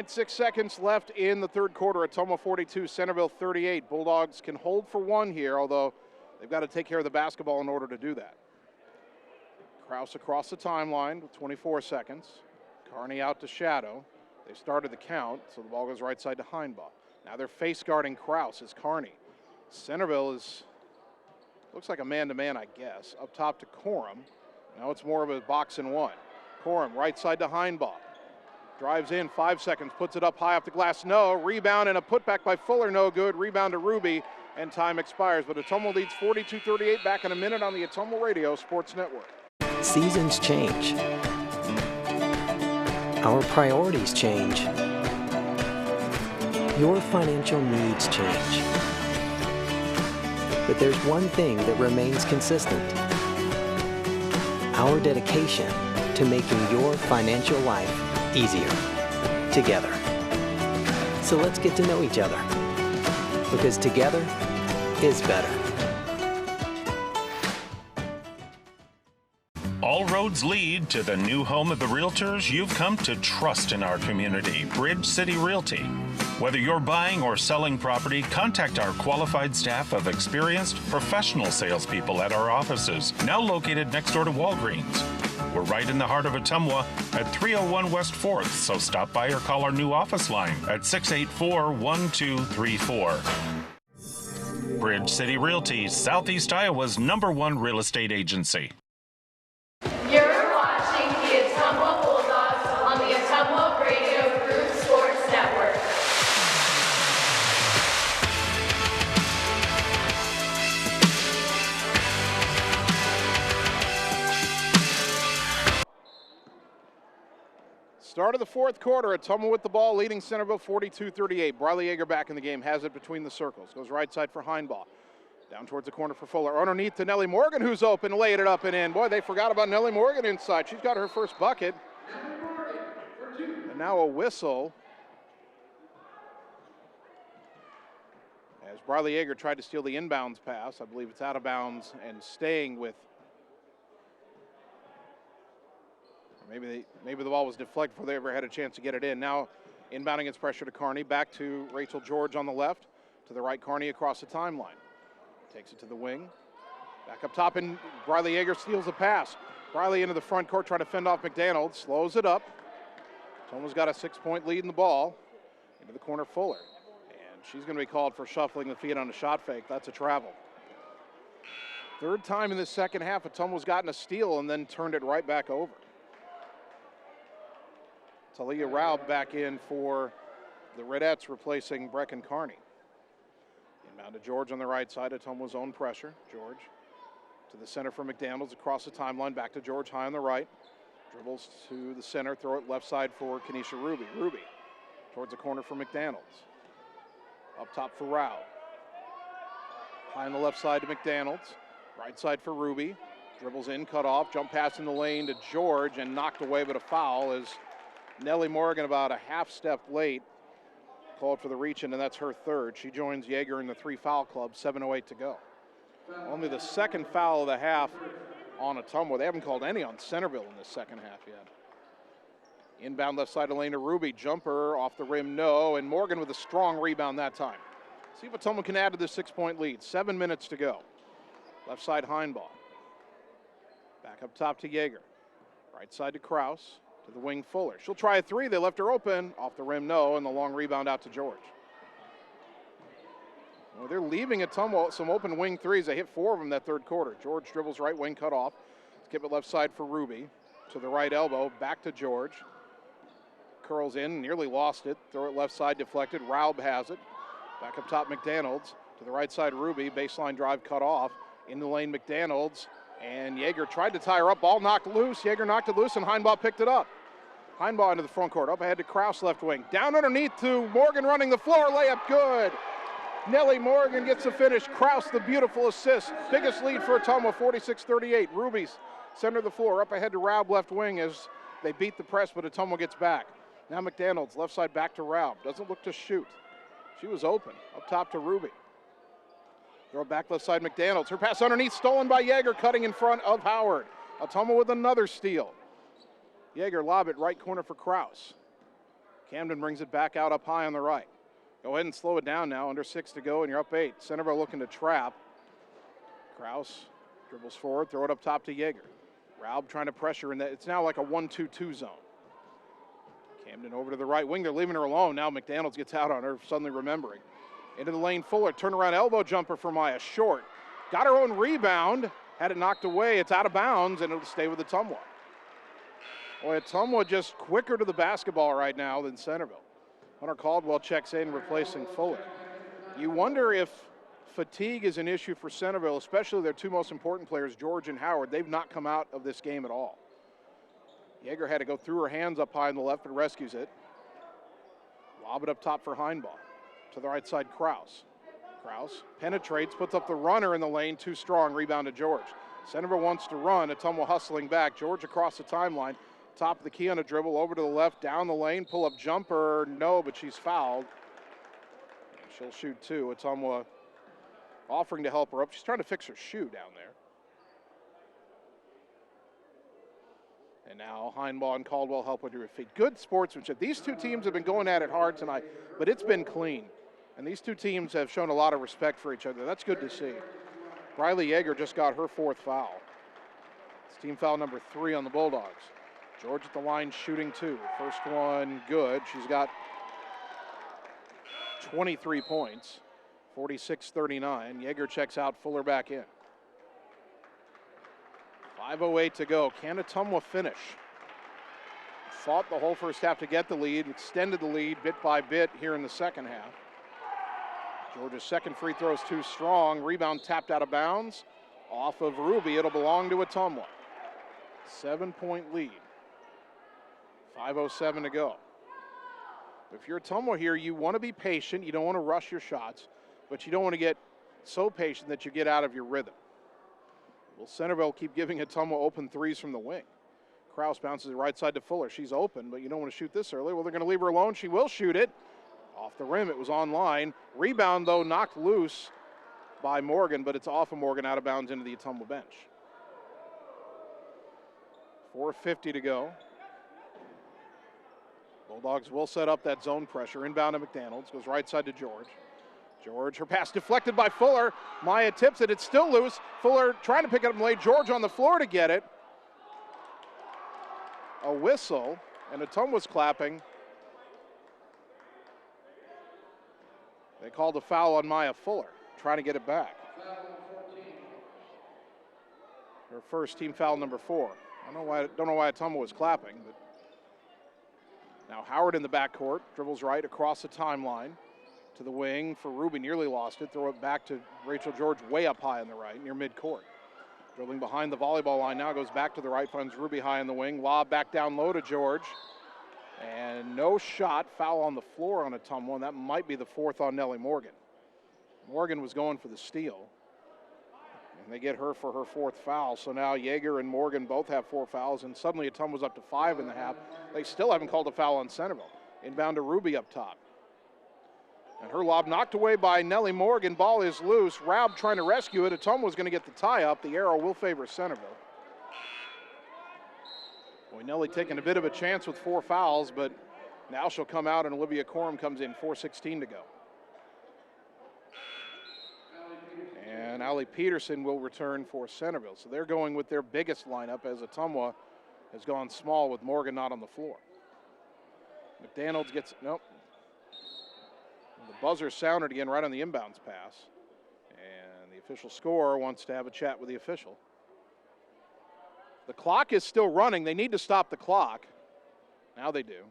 S2: .6 seconds left in the third quarter. Ottumwa 42, Centerville 38. Bulldogs can hold for 1 here, although they've got to take care of the basketball in order to do that. Kraus across the timeline with 24 seconds. Kearney out to Shadow. They started the count, so the ball goes right side to Heinbaugh. Now they're face guarding Kraus as Kearney. Centerville looks like a man-to-man, I guess. Up top to Corum. Now it's more of a box and 1. Corum right side to Heinbaugh. Drives in, 5 seconds, puts it up high off the glass. No, rebound and a putback by Fuller, no good. Rebound to Ruby, and time expires. But Ottumwa leads 42-38. Back in a minute on the Ottumwa Radio Sports Network.
S3: Seasons change. Our priorities change. Your financial needs change. But there's one thing that remains consistent: our dedication to making your financial life easier together. So let's get to know each other, because together is better.
S4: All roads lead to the new home of the realtors you've come to trust in our community, Bridge City Realty. Whether you're buying or selling property, contact our qualified staff of experienced professional salespeople at our offices, now located next door to Walgreens. We're right in the heart of Ottumwa at 301 West 4th, so stop by or call our new office line at 684-1234. Bridge City Realty, Southeast Iowa's #1 real estate agency.
S7: You're watching the Ottumwa Bulldogs on the Ottumwa Radio Group Sports Network.
S2: Start of the fourth quarter, Ottumwa with the ball, leading Centerville 42-38. Briley Yeager back in the game, has it between the circles. Goes right side for Heinbaugh. Down towards the corner for Fuller. Underneath to Nellie Morgan, who's open, laying it up and in. Boy, they forgot about Nellie Morgan inside. She's got her first bucket. And now a whistle. As Briley Yeager tried to steal the inbounds pass. I believe it's out of bounds and staying with. Maybe the ball was deflected before they ever had a chance to get it in. Now inbounding its pressure to Kearney. Back to Rachel George on the left. To the right, Kearney across the timeline. Takes it to the wing. Back up top, and Briley Yeager steals a pass. Briley into the front court trying to fend off McDaniel. Slows it up. Ottumwa's got a 6-point lead in the ball. Into the corner, Fuller. And she's going to be called for shuffling the feet on a shot fake. That's a travel. Third time in the second half, Ottumwa's gotten a steal and then turned it right back over. Talia Raub back in for the Redettes, replacing Brecken Kearney. Inbound to George on the right side. Ottumwa's own pressure. George to the center for McDaniels, across the timeline. Back to George high on the right. Dribbles to the center. Throw it left side for Kenesha Ruby. Ruby towards the corner for McDaniels. Up top for Raub. High on the left side to McDaniels. Right side for Ruby. Dribbles in, cut off. Jump pass in the lane to George and knocked away, but a foul as Nellie Morgan about a half step late. Called for the reach-in, and that's her third. She joins Yeager in the 3-foul club, 7:08 to go. Only the second foul of the half on Ottumwa. They haven't called any on Centerville in this second half yet. Inbound left side of lane to Ruby. Jumper off the rim, no, and Morgan with a strong rebound that time. See if Ottumwa can add to this 6-point lead. 7 minutes to go. Left side, Heinbaugh. Back up top to Yeager. Right side to Kraus. To the wing, Fuller. She'll try a three. They left her open. Off the rim, no, and the long rebound out to George. Well, they're leaving Ottumwa some open wing threes. They hit 4 of them that third quarter. George dribbles right wing, cut off. Skip it left side for Ruby. To the right elbow, back to George. Curls in, nearly lost it. Throw it left side, deflected. Raub has it. Back up top, McDaniels. To the right side, Ruby. Baseline drive, cut off. In the lane, McDaniels. And Yeager tried to tie her up. Ball knocked loose. Yeager knocked it loose, and Heinbaugh picked it up. Heinbaugh into the front court. Up ahead to Kraus, left wing. Down underneath to Morgan running the floor. Layup good. Nellie Morgan gets the finish. Kraus, the beautiful assist. Biggest lead for Ottumwa, 46-38. Ruby's center of the floor. Up ahead to Raub, left wing, as they beat the press, but Ottumwa gets back. Now McDaniels, left side back to Raub. Doesn't look to shoot. She was open. Up top to Ruby. Throw it back left side, McDaniels. Her pass underneath, stolen by Yeager, cutting in front of Howard. Ottumwa with another steal. Yeager lob it right corner for Kraus. Camden brings it back out up high on the right. Go ahead and slow it down now. Under 6 to go, and you're up 8. Centerville looking to trap. Kraus dribbles forward, throw it up top to Yeager. Raub trying to pressure, and it's now like a 1-2-2 zone. Camden over to the right wing. They're leaving her alone. Now McDaniels gets out on her, suddenly remembering. Into the lane, Fuller, turnaround elbow jumper for Maya, short. Got her own rebound, had it knocked away. It's out of bounds, and it'll stay with Ottumwa. Boy, Ottumwa just quicker to the basketball right now than Centerville. Hunter Caldwell checks in, replacing Fuller. You wonder if fatigue is an issue for Centerville, especially their 2 most important players, George and Howard. They've not come out of this game at all. Yeager had to go through her hands up high on the left, but rescues it. Lob it up top for Heinbaugh. To the right side, Kraus. Kraus penetrates, puts up the runner in the lane, too strong, rebound to George. Centerville wants to run, Ottumwa hustling back. George across the timeline, top of the key on a dribble, over to the left, down the lane, pull-up jumper, no, but she's fouled. She'll shoot two. Ottumwa offering to help her up. She's trying to fix her shoe down there. And now Heinbaugh and Caldwell help with her feet. Good sportsmanship. These two teams have been going at it hard tonight, but it's been clean. And these two teams have shown a lot of respect for each other. That's good to see. Riley Yeager just got her 4th foul. It's team foul number 3 on the Bulldogs. George at the line shooting 2. First one good. She's got 23 points, 46-39. Yeager checks out, Fuller back in. 5:08 to go. Can Ottumwa finish? Fought the whole first half to get the lead, extended the lead bit by bit here in the second half. Georgia's second free throw is too strong. Rebound tapped out of bounds. Off of Ruby. It'll belong to Ottumwa. 7-point lead. 5:07 to go. If you're Ottumwa here, you want to be patient. You don't want to rush your shots, but you don't want to get so patient that you get out of your rhythm. Will Centerville keep giving Ottumwa open threes from the wing? Kraus bounces it right side to Fuller. She's open, but you don't want to shoot this early. Well, they're going to leave her alone. She will shoot it. Off the rim, it was online. Rebound, though, knocked loose by Morgan, but it's off of Morgan, out of bounds into the Ottumwa bench. 4:50 to go. Bulldogs will set up that zone pressure. Inbound to McDaniels, goes right side to George. George, her pass deflected by Fuller. Maya tips it, it's still loose. Fuller trying to pick it up and lay. George on the floor to get it. A whistle, and Ottumwa's clapping. They called a foul on Maya Fuller, trying to get it back. Her first team foul number 4. I don't know why Ottumwa was clapping, but now Howard in the backcourt, dribbles right across the timeline to the wing for Ruby, nearly lost it. Throw it back to Rachel George, way up high on the right, near midcourt. Dribbling behind the volleyball line now, goes back to the right, finds Ruby high in the wing. Lob back down low to George. And no shot, foul on the floor on Ottumwa, and that might be the 4th on Nellie Morgan. Morgan was going for the steal. And they get her for her 4th foul. So now Yeager and Morgan both have 4 fouls, and suddenly Ottumwa's up to 5 in the half. They still haven't called a foul on Centerville. Inbound to Ruby up top. And her lob knocked away by Nellie Morgan. Ball is loose. Raub trying to rescue it. Ottumwa's going to get the tie up. The arrow will favor Centerville. Boy, Nellie taking a bit of a chance with 4 fouls, but now she'll come out and Olivia Corum comes in. 4:16 to go. And Allie Peterson will return for Centerville. So they're going with their biggest lineup as Ottumwa has gone small with Morgan not on the floor. McDaniels gets, nope. The buzzer sounded again right on the inbounds pass. And the official scorer wants to have a chat with the official. The clock is still running. They need to stop the clock. Now they do.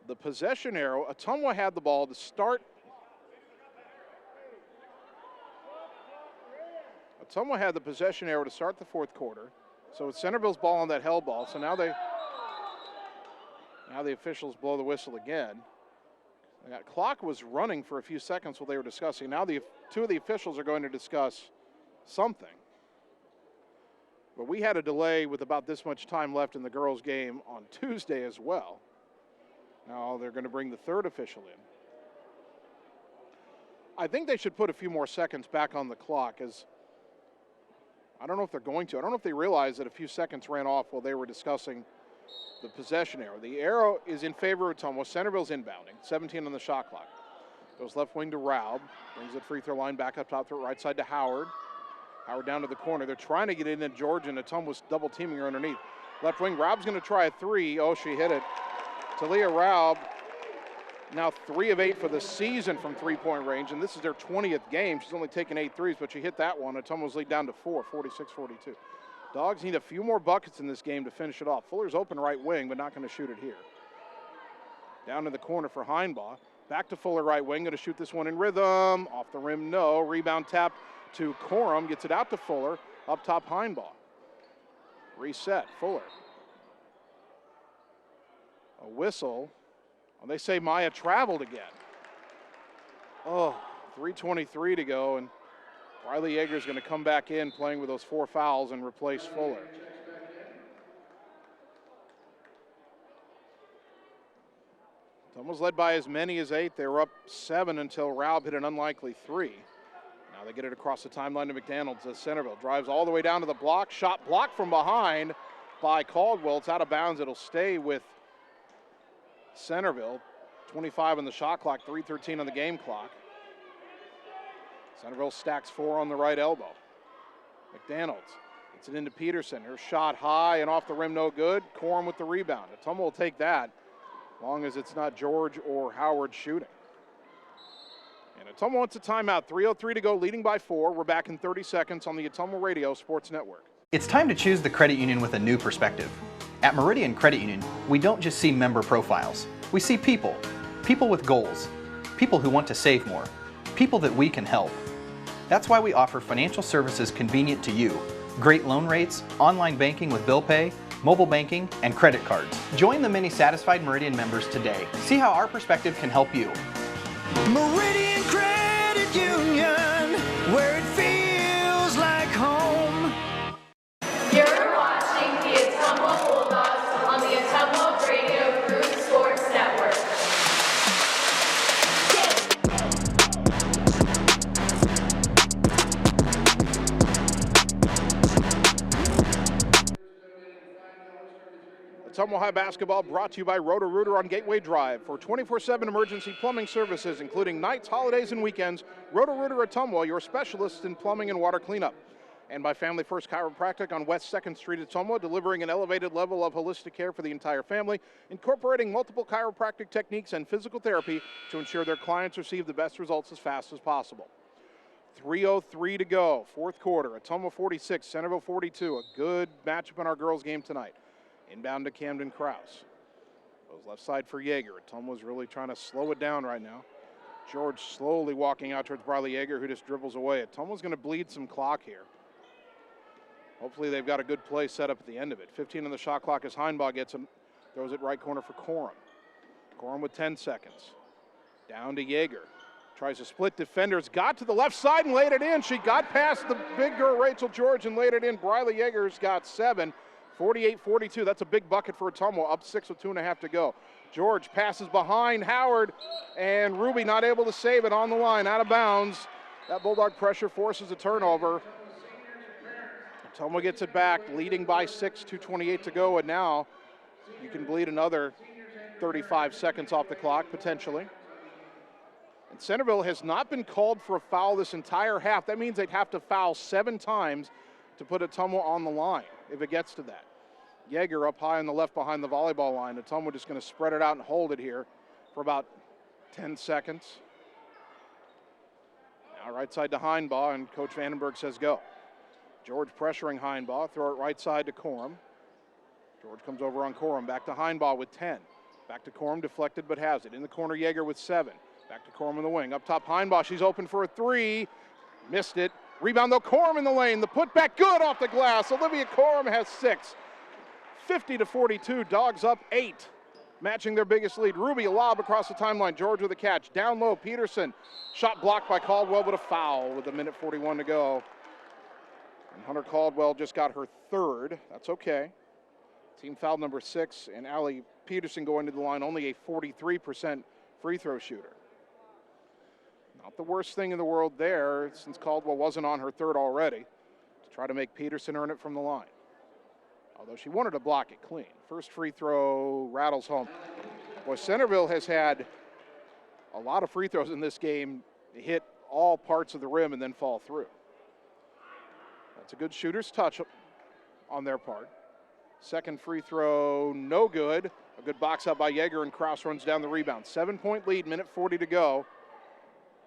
S2: The possession arrow, Ottumwa had the ball to start. Ottumwa had the possession arrow to start the 4th quarter. So it's Centerville's ball on that held ball. So now the officials blow the whistle again. That clock was running for a few seconds while they were discussing. Now two of the officials are going to discuss something. But we had a delay with about this much time left in the girls' game on Tuesday as well. Now they're going to bring the 3rd official in. I think they should put a few more seconds back on the clock, as I don't know if they're going to. I don't know if they realize that a few seconds ran off while they were discussing the possession arrow. The arrow is in favor of Ottumwa. Centerville's inbounding. 17 on the shot clock. Goes left wing to Raub. Brings it free throw line back up top to right side to Howard. Howard down to the corner. They're trying to get in at George, and Ottumwa's double teaming her underneath. Left wing, Raub's going to try a 3. Oh, she hit it. Talia Raub, now 3 of 8 for the season from 3-point range, and this is their 20th game. She's only taken 8 threes, but she hit that one. Ottumwa's lead down to 4, 46-42. Dogs need a few more buckets in this game to finish it off. Fuller's open right wing, but not going to shoot it here. Down in the corner for Heinbaugh. Back to Fuller right wing, going to shoot this one in rhythm. Off the rim, no. Rebound tap to Corum, gets it out to Fuller. Up top, Heinbaugh. Reset, Fuller. A whistle. Well, they say Maya traveled again. Oh, 3:23 to go, and Riley Yeager's going to come back in playing with those 4 fouls and replace Fuller. Almost led by as many as 8. They were up 7 until Raub hit an unlikely 3. Now they get it across the timeline to McDaniels as Centerville drives all the way down to the block. Shot blocked from behind by Caldwell. It's out of bounds. It'll stay with Centerville. 25 on the shot clock, 3:13 on the game clock. Centerville stacks 4 on the right elbow. McDaniels gets it into Peterson. Her shot high and off the rim, no good. Corum with the rebound. Ottumwa will take that, as long as it's not George or Howard shooting. And Ottumwa wants a timeout. 3:03 to go, leading by 4. We're back in 30 seconds on the Ottumwa Radio Sports Network.
S5: It's time to choose the credit union with a new perspective. At Meridian Credit Union, we don't just see member profiles. We see people. People with goals. People who want to save more. People that we can help. That's why we offer financial services convenient to you. Great loan rates, online banking with bill pay, mobile banking, and credit cards. Join the many satisfied Meridian members today. See how our perspective can help you.
S6: Meridian Credit Union, where it feels like home.
S7: You're watching the Ottumwa Bulldogs on the Ottumwa Radio Group Sports Network.
S2: Ottumwa High basketball brought to you by Roto-Rooter on Gateway Drive. For 24/7 emergency plumbing services, including nights, holidays, and weekends, Roto-Rooter Ottumwa, your specialists in plumbing and water cleanup. And by Family First Chiropractic on West 2nd Street, Ottumwa, delivering an elevated level of holistic care for the entire family, incorporating multiple chiropractic techniques and physical therapy to ensure their clients receive the best results as fast as possible. 3:03 to go, fourth quarter. Ottumwa 46, Centerville 42. A good matchup in our girls' game tonight. Inbound to Camden Krause. Goes left side for Yeager. Ottumwa's really trying to slow it down right now. George slowly walking out towards Briley Yeager, who just dribbles away. Ottumwa's going to bleed some clock here. Hopefully they've got a good play set up at the end of it. 15 on the shot clock as Heinbaugh gets him. Throws it right corner for Corum. Corum with 10 seconds. Down to Yeager. Tries to split defenders. Got to the left side and laid it in. She got past the big girl Rachel George and laid it in. Briley Yeager's got 7. 48-42, that's a big bucket for Ottumwa, up 6 with 2.5 to go. George passes behind Howard, and Ruby not able to save it on the line, out of bounds. That Bulldog pressure forces a turnover. Ottumwa gets it back, leading by 6, 2:28 to go, and now you can bleed another 35 seconds off the clock, potentially. And Centerville has not been called for a foul this entire half. That means they'd have to foul 7 times to put Ottumwa on the line, if it gets to that. Yeager up high on the left behind the volleyball line. Ottumwa just going to spread it out and hold it here for about 10 seconds. Now right side to Heinbaugh, and Coach Vandenberg says go. George pressuring Heinbaugh, throw it right side to Corum. George comes over on Corum, back to Heinbaugh with 10. Back to Corum, deflected but has it. In the corner, Yeager with 7. Back to Corum in the wing. Up top, Heinbaugh, she's open for a 3. Missed it. Rebound though, Corum in the lane. The putback good off the glass. Olivia Corum has 6. 50-42, Dogs up 8, matching their biggest lead. Ruby a lob across the timeline. George with a catch. Down low, Peterson. Shot blocked by Caldwell, but a foul with 1:41 to go. And Hunter Caldwell just got her 3rd. That's okay. Team foul number 6, and Allie Peterson going to the line, only a 43% free throw shooter. Not the worst thing in the world there, since Caldwell wasn't on her 3rd already, to try to make Peterson earn it from the line. Although she wanted to block it clean. First free throw rattles home. Boy, Centerville has had a lot of free throws in this game hit all parts of the rim and then fall through. That's a good shooter's touch on their part. Second free throw, no good. A good box out by Yeager, and Krause runs down the rebound. 7-point lead, 1:40 to go.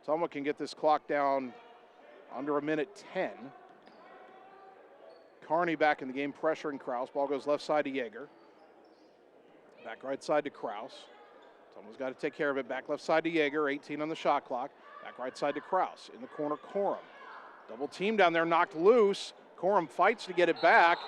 S2: Ottumwa can get this clock down under 1:10. Carney back in the game, pressuring Krause. Ball goes left side to Yeager. Back right side to Krause. Someone's got to take care of it. Back left side to Yeager, 18 on the shot clock. Back right side to Krause. In the corner, Corum. Double team down there, knocked loose. Corum fights to get it back.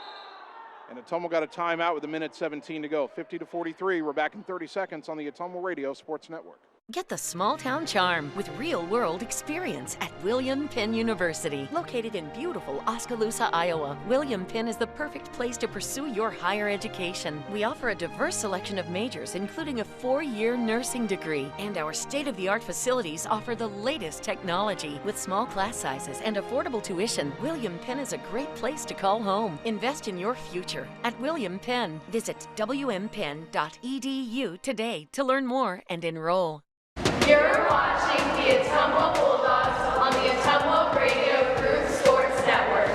S2: And Ottumwa got a timeout with 1:17 to go. 50-43. We're back in 30 seconds on the Ottumwa Radio Sports Network.
S8: Get the small town charm with real-world experience at William Penn University. Located in beautiful Oskaloosa, Iowa, William Penn is the perfect place to pursue your higher education. We offer a diverse selection of majors, including a 4-year nursing degree. And our state-of-the-art facilities offer the latest technology. With small class sizes and affordable tuition, William Penn is a great place to call home. Invest in your future at William Penn. Visit wmpenn.edu today to learn more and enroll.
S7: You're watching the Ottumwa Bulldogs on the Ottumwa Radio Group Sports Network.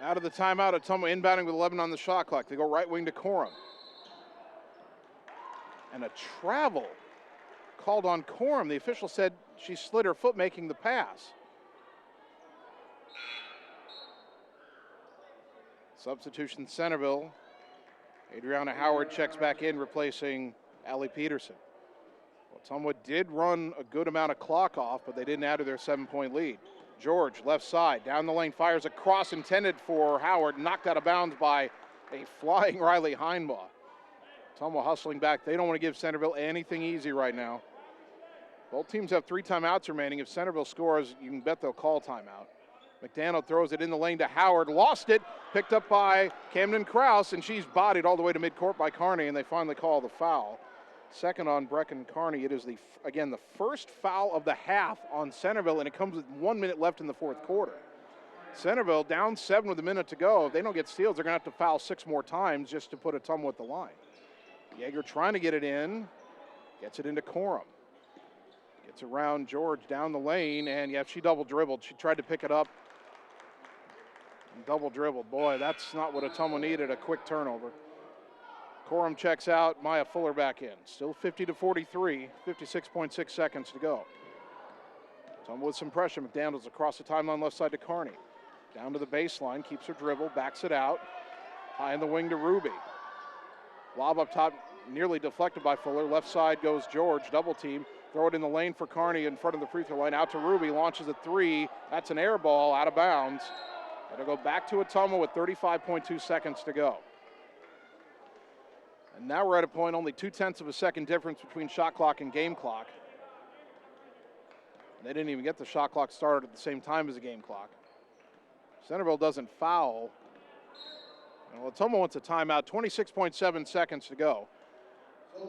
S2: Out of the timeout, Ottumwa inbounding with 11 on the shot clock. They go right wing to Corum. And a travel called on Corum. The official said she slid her foot making the pass. Substitution Centerville. Adriana Howard checks back in, replacing Allie Peterson. Ottumwa did run a good amount of clock off, but they didn't add to their 7-point lead. George, left side, down the lane, fires a cross intended for Howard, knocked out of bounds by a flying Riley Heinbaugh. Ottumwa hustling back. They don't want to give Centerville anything easy right now. Both teams have 3 timeouts remaining. If Centerville scores, you can bet they'll call timeout. McDaniel throws it in the lane to Howard, lost it, picked up by Camden Krause, and she's bodied all the way to midcourt by Carney, and they finally call the foul. Second on Brecken Carney. It is, the first foul of the half on Centerville, and it comes with 1 minute left in the fourth quarter. Centerville down 7 with a minute to go. If they don't get steals, they're going to have to foul 6 more times just to put Ottumwa at the line. Yeager trying to get it in, gets it into Corum. Gets around George down the lane, and she double dribbled. She tried to pick it up. Double dribbled. Boy, that's not what Ottumwa needed, a quick turnover. Corum checks out, Maya Fuller back in. Still 50-43, 56.6 seconds to go. Ottumwa with some pressure. McDaniels across the timeline left side to Carney. Down to the baseline, keeps her dribble, backs it out. High in the wing to Ruby. Lob up top, nearly deflected by Fuller. Left side goes George, double team. Throw it in the lane for Carney in front of the free throw line. Out to Ruby, launches a 3. That's an air ball, out of bounds. It'll go back to Ottumwa with 35.2 seconds to go. And now we're at a point, only 0.2 of a second difference between shot clock and game clock. They didn't even get the shot clock started at the same time as the game clock. Centerville doesn't foul. Well, Ottumwa wants a timeout, 26.7 seconds to go.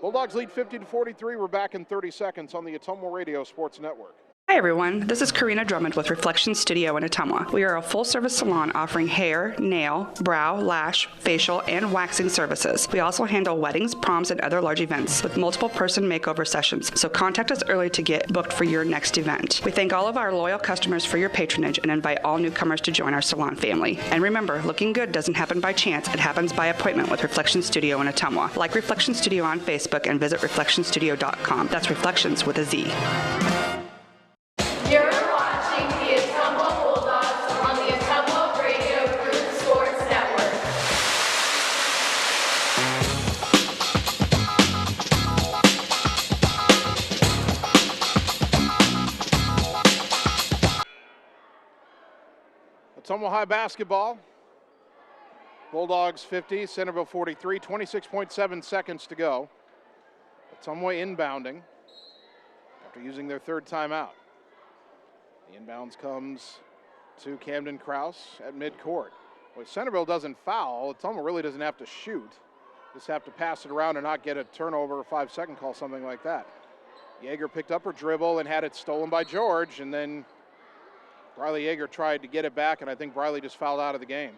S2: Bulldogs lead 50-43. We're back in 30 seconds on the Ottumwa Radio Sports Network.
S9: Hi everyone, this is Karina Drummond with Reflection Studio in Ottumwa. We are a full-service salon offering hair, nail, brow, lash, facial, and waxing services. We also handle weddings, proms, and other large events with multiple person makeover sessions, so contact us early to get booked for your next event. We thank all of our loyal customers for your patronage and invite all newcomers to join our salon family. And remember, looking good doesn't happen by chance, it happens by appointment with Reflection Studio in Ottumwa. Like Reflection Studio on Facebook and visit reflectionstudio.com. That's Reflections with a Z.
S7: You're watching the Ottumwa Bulldogs on the Ottumwa Radio Group Sports Network.
S2: Ottumwa High basketball. Bulldogs 50, Centerville 43, 26.7 seconds to go. Ottumwa inbounding after using their 3rd timeout. The inbounds comes to Camden Krause at midcourt. Well, if Centerville doesn't foul, Ottumwa really doesn't have to shoot. Just have to pass it around and not get a turnover or 5-second call, something like that. Yeager picked up her dribble and had it stolen by George, and then Briley Yeager tried to get it back, and I think Briley just fouled out of the game.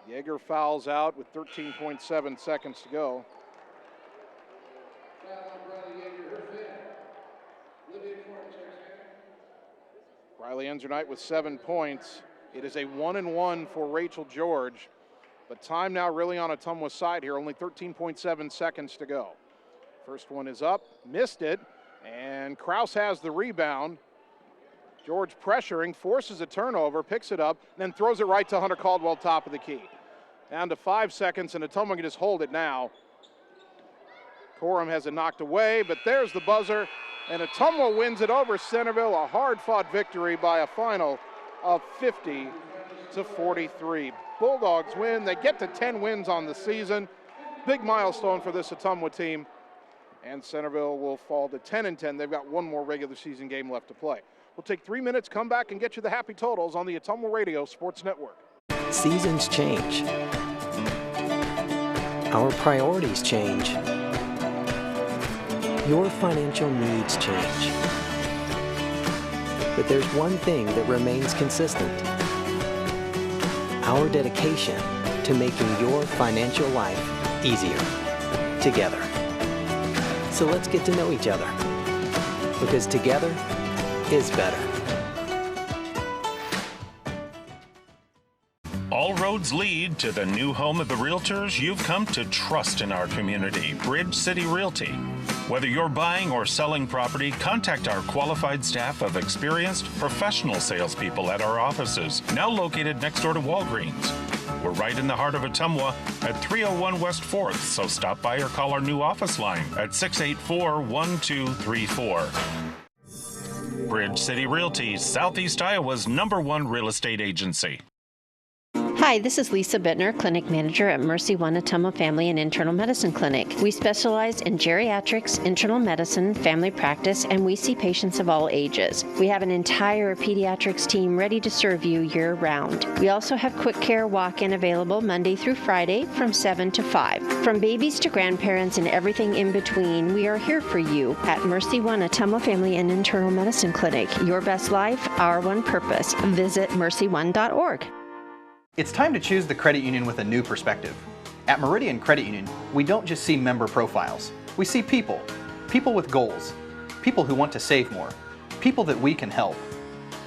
S2: Yeager fouls out with 13.7 seconds to go. Riley ends her night with 7 points. It is a 1-and-1 for Rachel George, but time now really on Ottumwa's side here, only 13.7 seconds to go. First one is up, missed it, and Krause has the rebound. George pressuring, forces a turnover, picks it up, and then throws it right to Hunter Caldwell, top of the key. Down to 5 seconds, and Ottumwa can just hold it now. Coram has it knocked away, but there's the buzzer, and Ottumwa wins it over Centerville. A hard-fought victory by a final of 50-43. Bulldogs win. They get to 10 wins on the season. Big milestone for this Ottumwa team. And Centerville will fall to 10-10. They've got one more regular season game left to play. We'll take 3 minutes, come back, and get you the happy totals on the Ottumwa Radio Sports Network.
S3: Seasons change. Our priorities change. Your financial needs change. But there's one thing that remains consistent. Our dedication to making your financial life easier together. So let's get to know each other, because together is better.
S4: All roads lead to the new home of the realtors you've come to trust in our community, Bridge City Realty. Whether you're buying or selling property, contact our qualified staff of experienced professional salespeople at our offices, now located next door to Walgreens. We're right in the heart of Ottumwa at 301 West 4th, so stop by or call our new office line at 684-1234. Bridge City Realty, Southeast Iowa's #1 real estate agency.
S10: Hi, this is Lisa Bittner, Clinic Manager at Mercy One Ottumwa Family and Internal Medicine Clinic. We specialize in geriatrics, internal medicine, family practice, and we see patients of all ages. We have an entire pediatrics team ready to serve you year-round. We also have quick care walk-in available Monday through Friday from 7 to 5. From babies to grandparents and everything in between, we are here for you at Mercy One Ottumwa Family and Internal Medicine Clinic. Your best life, our one purpose. Visit mercy1.org.
S5: It's time to choose the credit union with a new perspective. At Meridian Credit Union, we don't just see member profiles. We see people. People with goals. People who want to save more. People that we can help.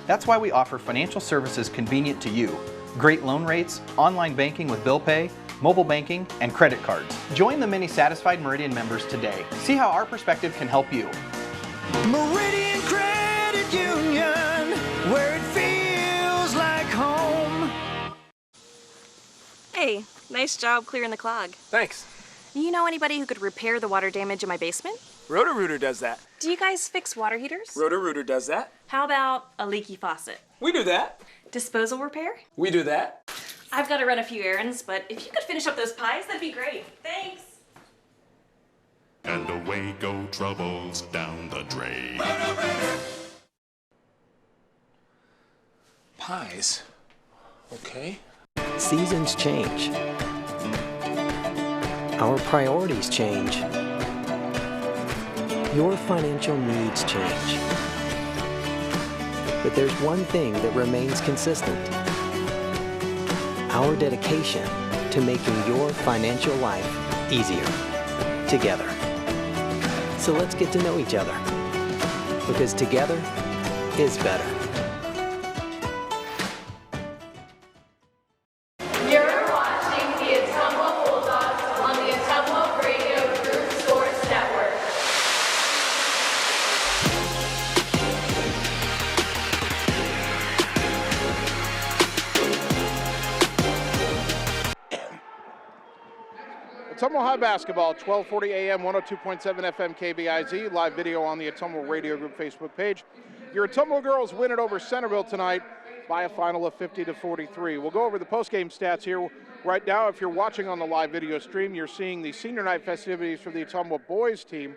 S5: That's why we offer financial services convenient to you. Great loan rates, online banking with bill pay, mobile banking, and credit cards. Join the many satisfied Meridian members today. See how our perspective can help you.
S6: Meridian Credit Union, where it feels like home.
S11: Hey, nice job clearing the clog.
S18: Thanks.
S11: You know anybody who could repair the water damage in my basement?
S18: Roto-Rooter does that.
S11: Do you guys fix water heaters?
S18: Roto-Rooter does that.
S11: How about a leaky faucet?
S18: We do that.
S11: Disposal repair?
S18: We do that.
S11: I've got to run a few errands, but if you could finish up those pies, that'd be great. Thanks.
S19: And away go troubles down the drain.
S12: Pies. Okay.
S3: Seasons change. Our priorities change. Your financial needs change. But there's one thing that remains consistent. Our dedication to making your financial life easier together. So let's get to know each other, because together is better.
S7: You're watching the Ottumwa Bulldogs on the Ottumwa Radio Group Sports Network.
S2: Ottumwa High Basketball, 1240 AM, 102.7 FM KBIZ, live video on the Ottumwa Radio Group Facebook page. Your Ottumwa girls win it over Centerville tonight by a final of 50-43. We'll go over the postgame stats here. Right now, if you're watching on the live video stream, you're seeing the senior night festivities for the Ottumwa boys team.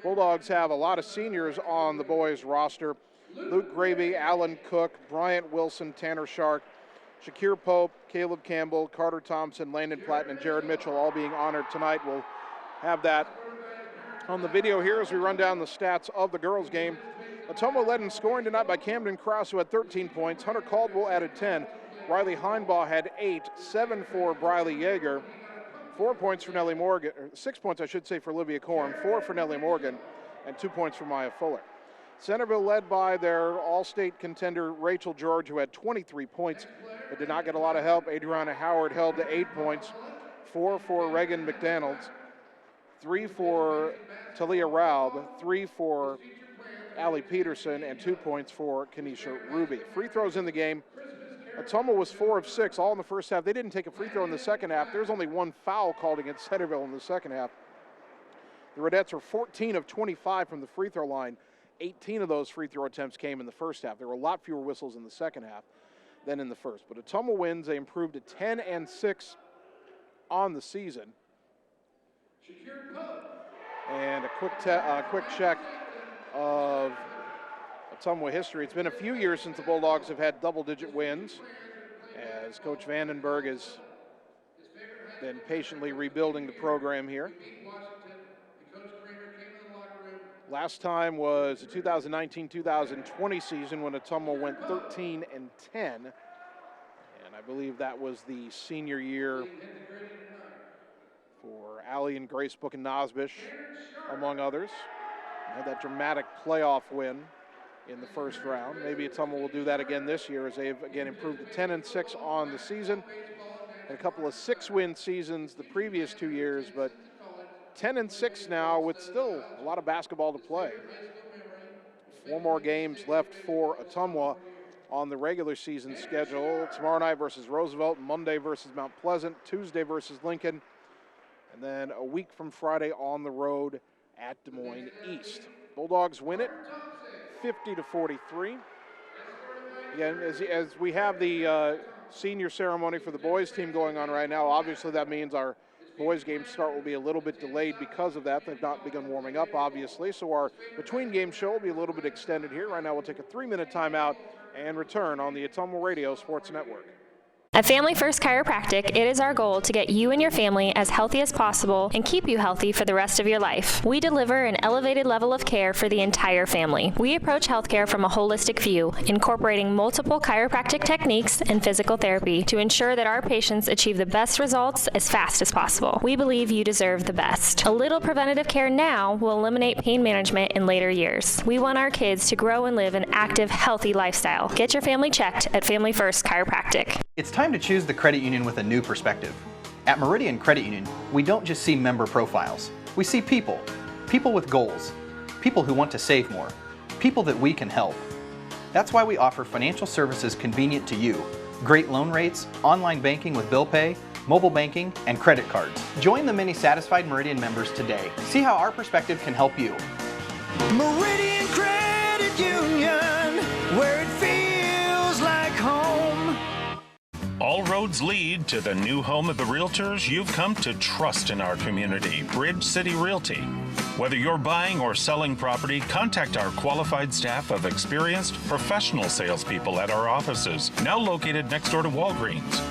S2: Bulldogs have a lot of seniors on the boys roster. Luke Gravy, Alan Cook, Bryant Wilson, Tanner Shark, Shakir Pope, Caleb Campbell, Carter Thompson, Landon Platten, and Jared Mitchell all being honored tonight. We'll have that on the video here as we run down the stats of the girls' game. Ottumwa led in scoring tonight by Camden Krause, who had 13 points. Hunter Caldwell added 10. Riley Heinbaugh had 8, 7 for Briley Yeager, 4 points for Nellie Morgan, or 6 points, I should say, for Olivia Coram, 4 for Nellie Morgan, and 2 points for Maya Fuller. Centerville led by their all-state contender Rachel George, who had 23 points, but did not get a lot of help. Adriana Howard held to 8 points, 4 for Reagan McDonald's, 3 for Talia Raub, 3 for Allie Peterson, and 2 points for Kenesha Ruby. Free throws in the game. Ottumwa was 4 of 6, all in the first half. They didn't take a free throw in the second half. There's only one foul called against Centerville in the second half. The Redettes are 14 of 25 from the free throw line. 18 of those free throw attempts came in the first half. There were a lot fewer whistles in the second half than in the first. But Ottumwa wins. They improved to 10 and 6 on the season. And a quick check of Ottumwa history. It's been a few years since the Bulldogs have had double-digit wins, as Coach Vandenberg has been patiently rebuilding the program here. Last time was the 2019-2020 season when Ottumwa went 13 and 10, and I believe that was the senior year for Allie and Grace Book and Nosbish, among others. They had that dramatic playoff win in the first round. Maybe Ottumwa will do that again this year, as they've again improved to 10 and 6 on the season. Had a couple of 6-win seasons the previous 2 years, but 10 and 6 now with still a lot of basketball to play. 4 more games left for Ottumwa on the regular season schedule. Tomorrow night versus Roosevelt, Monday versus Mount Pleasant, Tuesday versus Lincoln, and then a week from Friday on the road at Des Moines East. Bulldogs win it 50-43. Again, as we have the senior ceremony for the boys team going on right now, obviously that means our boys game start will be a little bit delayed because of that. They've not begun warming up, obviously, so our between game show will be a little bit extended here. Right now we'll take a 3-minute timeout and return on the Ottumwa Radio Sports Network.
S13: At Family First Chiropractic, it is our goal to get you and your family as healthy as possible and keep you healthy for the rest of your life. We deliver an elevated level of care for the entire family. We approach healthcare from a holistic view, incorporating multiple chiropractic techniques and physical therapy to ensure that our patients achieve the best results as fast as possible. We believe you deserve the best. A little preventative care now will eliminate pain management in later years. We want our kids to grow and live an active, healthy lifestyle. Get your family checked at Family First Chiropractic.
S5: It's time to choose the credit union with a new perspective. At Meridian Credit Union, we don't just see member profiles. We see people. People with goals. People who want to save more. People that we can help. That's why we offer financial services convenient to you. Great loan rates, online banking with bill pay, mobile banking, and credit cards. Join the many satisfied Meridian members today. See how our perspective can help you.
S6: Meridian Credit Union, where it feels like home.
S4: All roads lead to the new home of the realtors you've come to trust in our community, Bridge City Realty. Whether you're buying or selling property, contact our qualified staff of experienced professional salespeople at our offices, now located next door to Walgreens.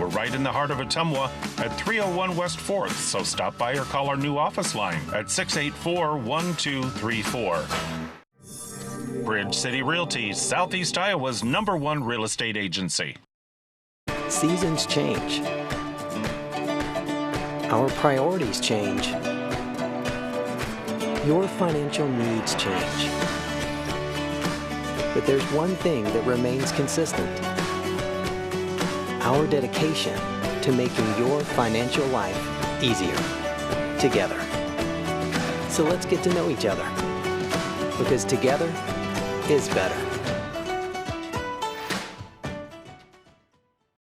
S4: We're right in the heart of Ottumwa at 301 West 4th, so stop by or call our new office line at 684-1234. Bridge City Realty, Southeast Iowa's #1 real estate agency.
S3: Seasons change. Our priorities change. Your financial needs change. But there's one thing that remains consistent: our dedication to making your financial life easier together. So let's get to know each other, because together is better.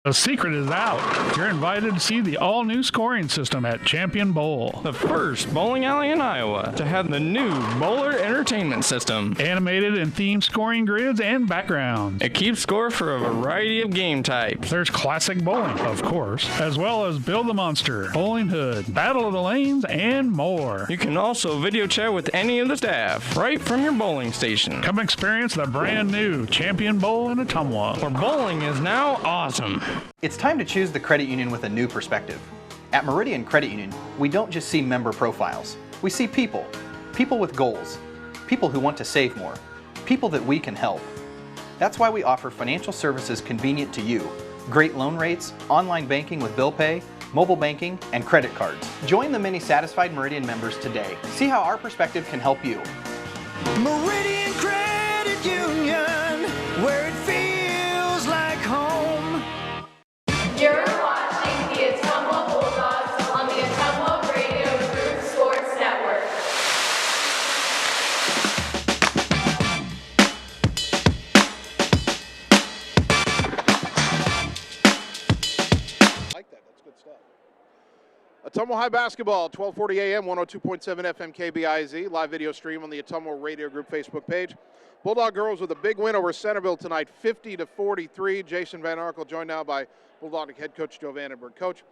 S14: The secret is out. You're invited to see the all-new scoring system at Champion Bowl.
S15: The first bowling alley in Iowa to have the new bowler entertainment system.
S14: Animated and themed scoring grids and backgrounds.
S15: It keeps score for a variety of game types.
S14: There's classic bowling, of course, as well as Build the Monster, Bowling Hood, Battle of the Lanes, and more.
S15: You can also video chat with any of the staff right from your bowling station.
S14: Come experience the brand new Champion Bowl in Ottumwa,
S15: where bowling is now awesome.
S5: It's time to choose the credit union with a new perspective. At Meridian Credit Union, we don't just see member profiles. We see people. People with goals. People who want to save more. People that we can help. That's why we offer financial services convenient to you. Great loan rates, online banking with bill pay, mobile banking, and credit cards. Join the many satisfied Meridian members today. See how our perspective can help you.
S6: Meridian Credit Union, where it feels like home.
S7: You're watching the Ottumwa Bulldogs on the Ottumwa Radio Group Sports Network.
S2: Ottumwa High basketball, 1240 a.m., 102.7 FM KBIZ, live video stream on the Ottumwa Radio Group Facebook page. Bulldog girls with a big win over Centerville tonight, 50-43. Jason Van Arkel joined now by Bulldog head coach Joe Vandenberg. Coach,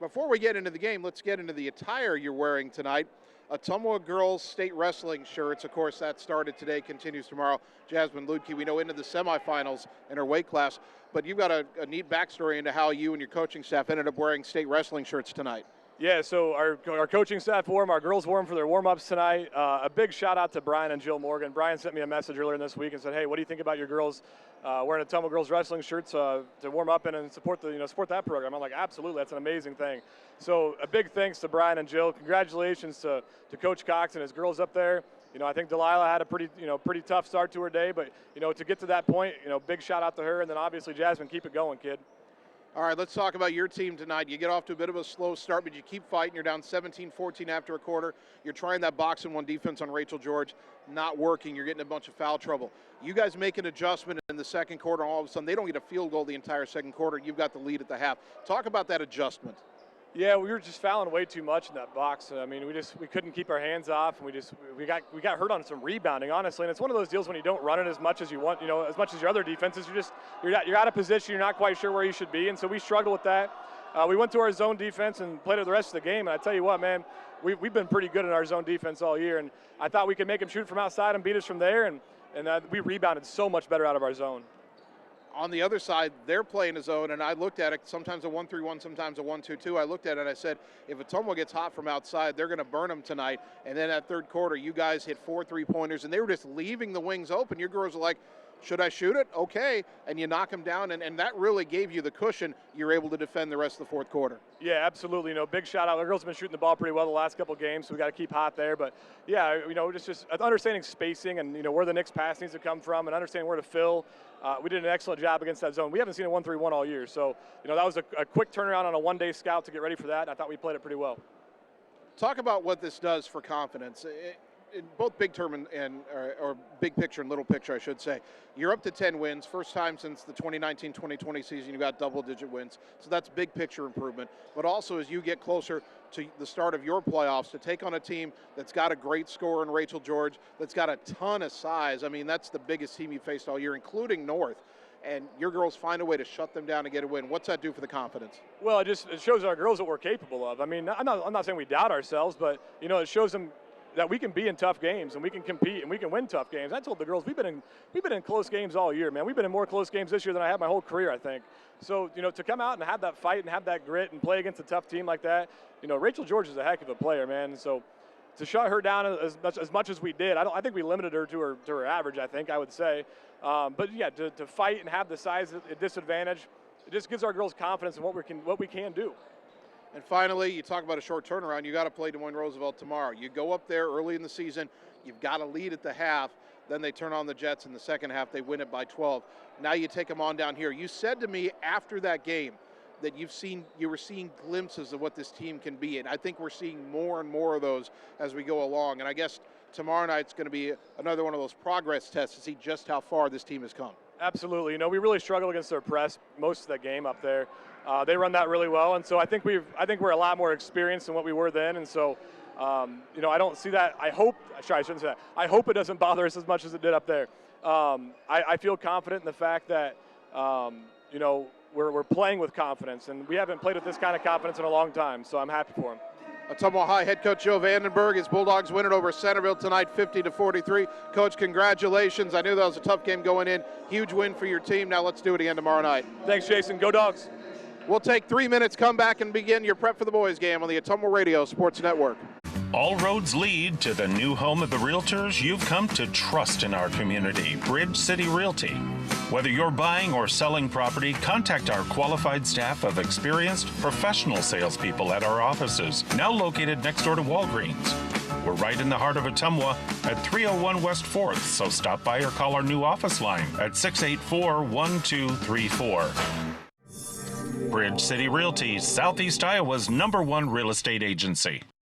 S2: before we get into the game, let's get into the attire you're wearing tonight. Ottumwa girls state wrestling shirts. Of course, that started today, continues tomorrow. Jasmine Ludke, we know, into the semifinals in her weight class. But you've got a neat backstory into how you and your coaching staff ended up wearing state wrestling shirts tonight.
S20: Yeah, so our coaching staff wore them, our girls wore them for their warm-ups tonight. A big shout-out to Brian and Jill Morgan. Brian sent me a message earlier this week and said, hey, what do you think about your girls wearing Ottumwa girls wrestling shirts to warm up in and support that program? I'm like, absolutely, that's an amazing thing. So a big thanks to Brian and Jill. Congratulations to Coach Cox and his girls up there. I think Delilah had a pretty tough start to her day, but, to get to that point, big shout-out to her. And then obviously, Jasmine, keep it going, kid.
S2: All right, let's talk about your team tonight. You get off to a bit of a slow start, but you keep fighting. You're down 17-14 after a quarter. You're trying that box and one defense on Rachel George, not working. You're getting a bunch of foul trouble. You guys make an adjustment in the second quarter, and all of a sudden they don't get a field goal the entire second quarter. You've got the lead at the half. Talk about that adjustment.
S20: Yeah, we were just fouling way too much in that box. I mean, we couldn't keep our hands off, and we got hurt on some rebounding, honestly. And it's one of those deals when you don't run it as much as you want, as much as your other defenses. You're out of position. You're not quite sure where you should be, and so we struggled with that. We went to our zone defense and played it the rest of the game. And I tell you what, man, we've been pretty good in our zone defense all year, and I thought we could make them shoot from outside and beat us from there. And we rebounded so much better out of our zone.
S2: On the other side, they're playing a zone, and I looked at it, sometimes a 1-3-1, sometimes a 1-2-2. I looked at it and I said, if Ottumwa gets hot from outside, they're going to burn them tonight. And then that third quarter, you guys hit 4 3-pointers, and they were just leaving the wings open. Your girls are like, should I shoot it? Okay. And you knock them down, and that really gave you the cushion. You're able to defend the rest of the fourth quarter.
S20: Yeah, absolutely. Big shout out. Our girls have been shooting the ball pretty well the last couple of games, so we got to keep hot there. But, yeah, just understanding spacing and, where the next pass needs to come from and understanding where to fill. We did an excellent job against that zone. We haven't seen a 1-3-1 all year. So, that was a quick turnaround on a one-day scout to get ready for that. I thought we played it pretty well.
S2: Talk about what this does for confidence. In both big term or big picture and little picture, I should say, you're up to 10 wins. First time since the 2019-2020 season you got double-digit wins. So that's big picture improvement. But also as you get closer to the start of your playoffs, to take on a team that's got a great scorer in Rachel George, that's got a ton of size. I mean, that's the biggest team you faced all year, including North. And your girls find a way to shut them down and get a win. What's that do for the confidence?
S20: Well, it shows our girls what we're capable of. I mean, I'm not saying we doubt ourselves, but, it shows them that we can be in tough games and we can compete and we can win tough games. I told the girls we've been in close games all year, man. We've been in more close games this year than I have my whole career, I think. So, to come out and have that fight and have that grit and play against a tough team like that, Rachel George is a heck of a player, man. And so to shut her down as much as we did, I think we limited her to her average, I would say. But yeah, to fight and have the size disadvantage, it just gives our girls confidence in what we can do.
S2: And finally, you talk about a short turnaround. You got to play Des Moines Roosevelt tomorrow. You go up there early in the season. You've got a lead at the half. Then they turn on the Jets in the second half. They win it by 12. Now you take them on down here. You said to me after that game that you were seeing glimpses of what this team can be, and I think we're seeing more and more of those as we go along. And I guess tomorrow night's going to be another one of those progress tests to see just how far this team has come.
S20: Absolutely. We really struggled against their press most of that game up there. They run that really well, and so I think we're a lot more experienced than what we were then, and so I don't see that. I shouldn't say that. I hope it doesn't bother us as much as it did up there. I feel confident in the fact that we're playing with confidence, and we haven't played with this kind of confidence in a long time, so I'm happy for him.
S2: Ottumwa High head coach Joe Vandenberg. His Bulldogs win it over Centerville tonight, 50-43. Coach, congratulations. I knew that was a tough game going in. Huge win for your team. Now let's do it again tomorrow night.
S20: Thanks, Jason. Go Dogs.
S2: We'll take 3 minutes, come back, and begin your prep for the boys game on the Ottumwa Radio Sports Network.
S4: All roads lead to the new home of the realtors you've come to trust in our community, Bridge City Realty. Whether you're buying or selling property, contact our qualified staff of experienced professional salespeople at our offices, now located next door to Walgreens. We're right in the heart of Ottumwa at 301 West 4th, so stop by or call our new office line at 684-1234. Bridge City Realty, Southeast Iowa's #1 real estate agency.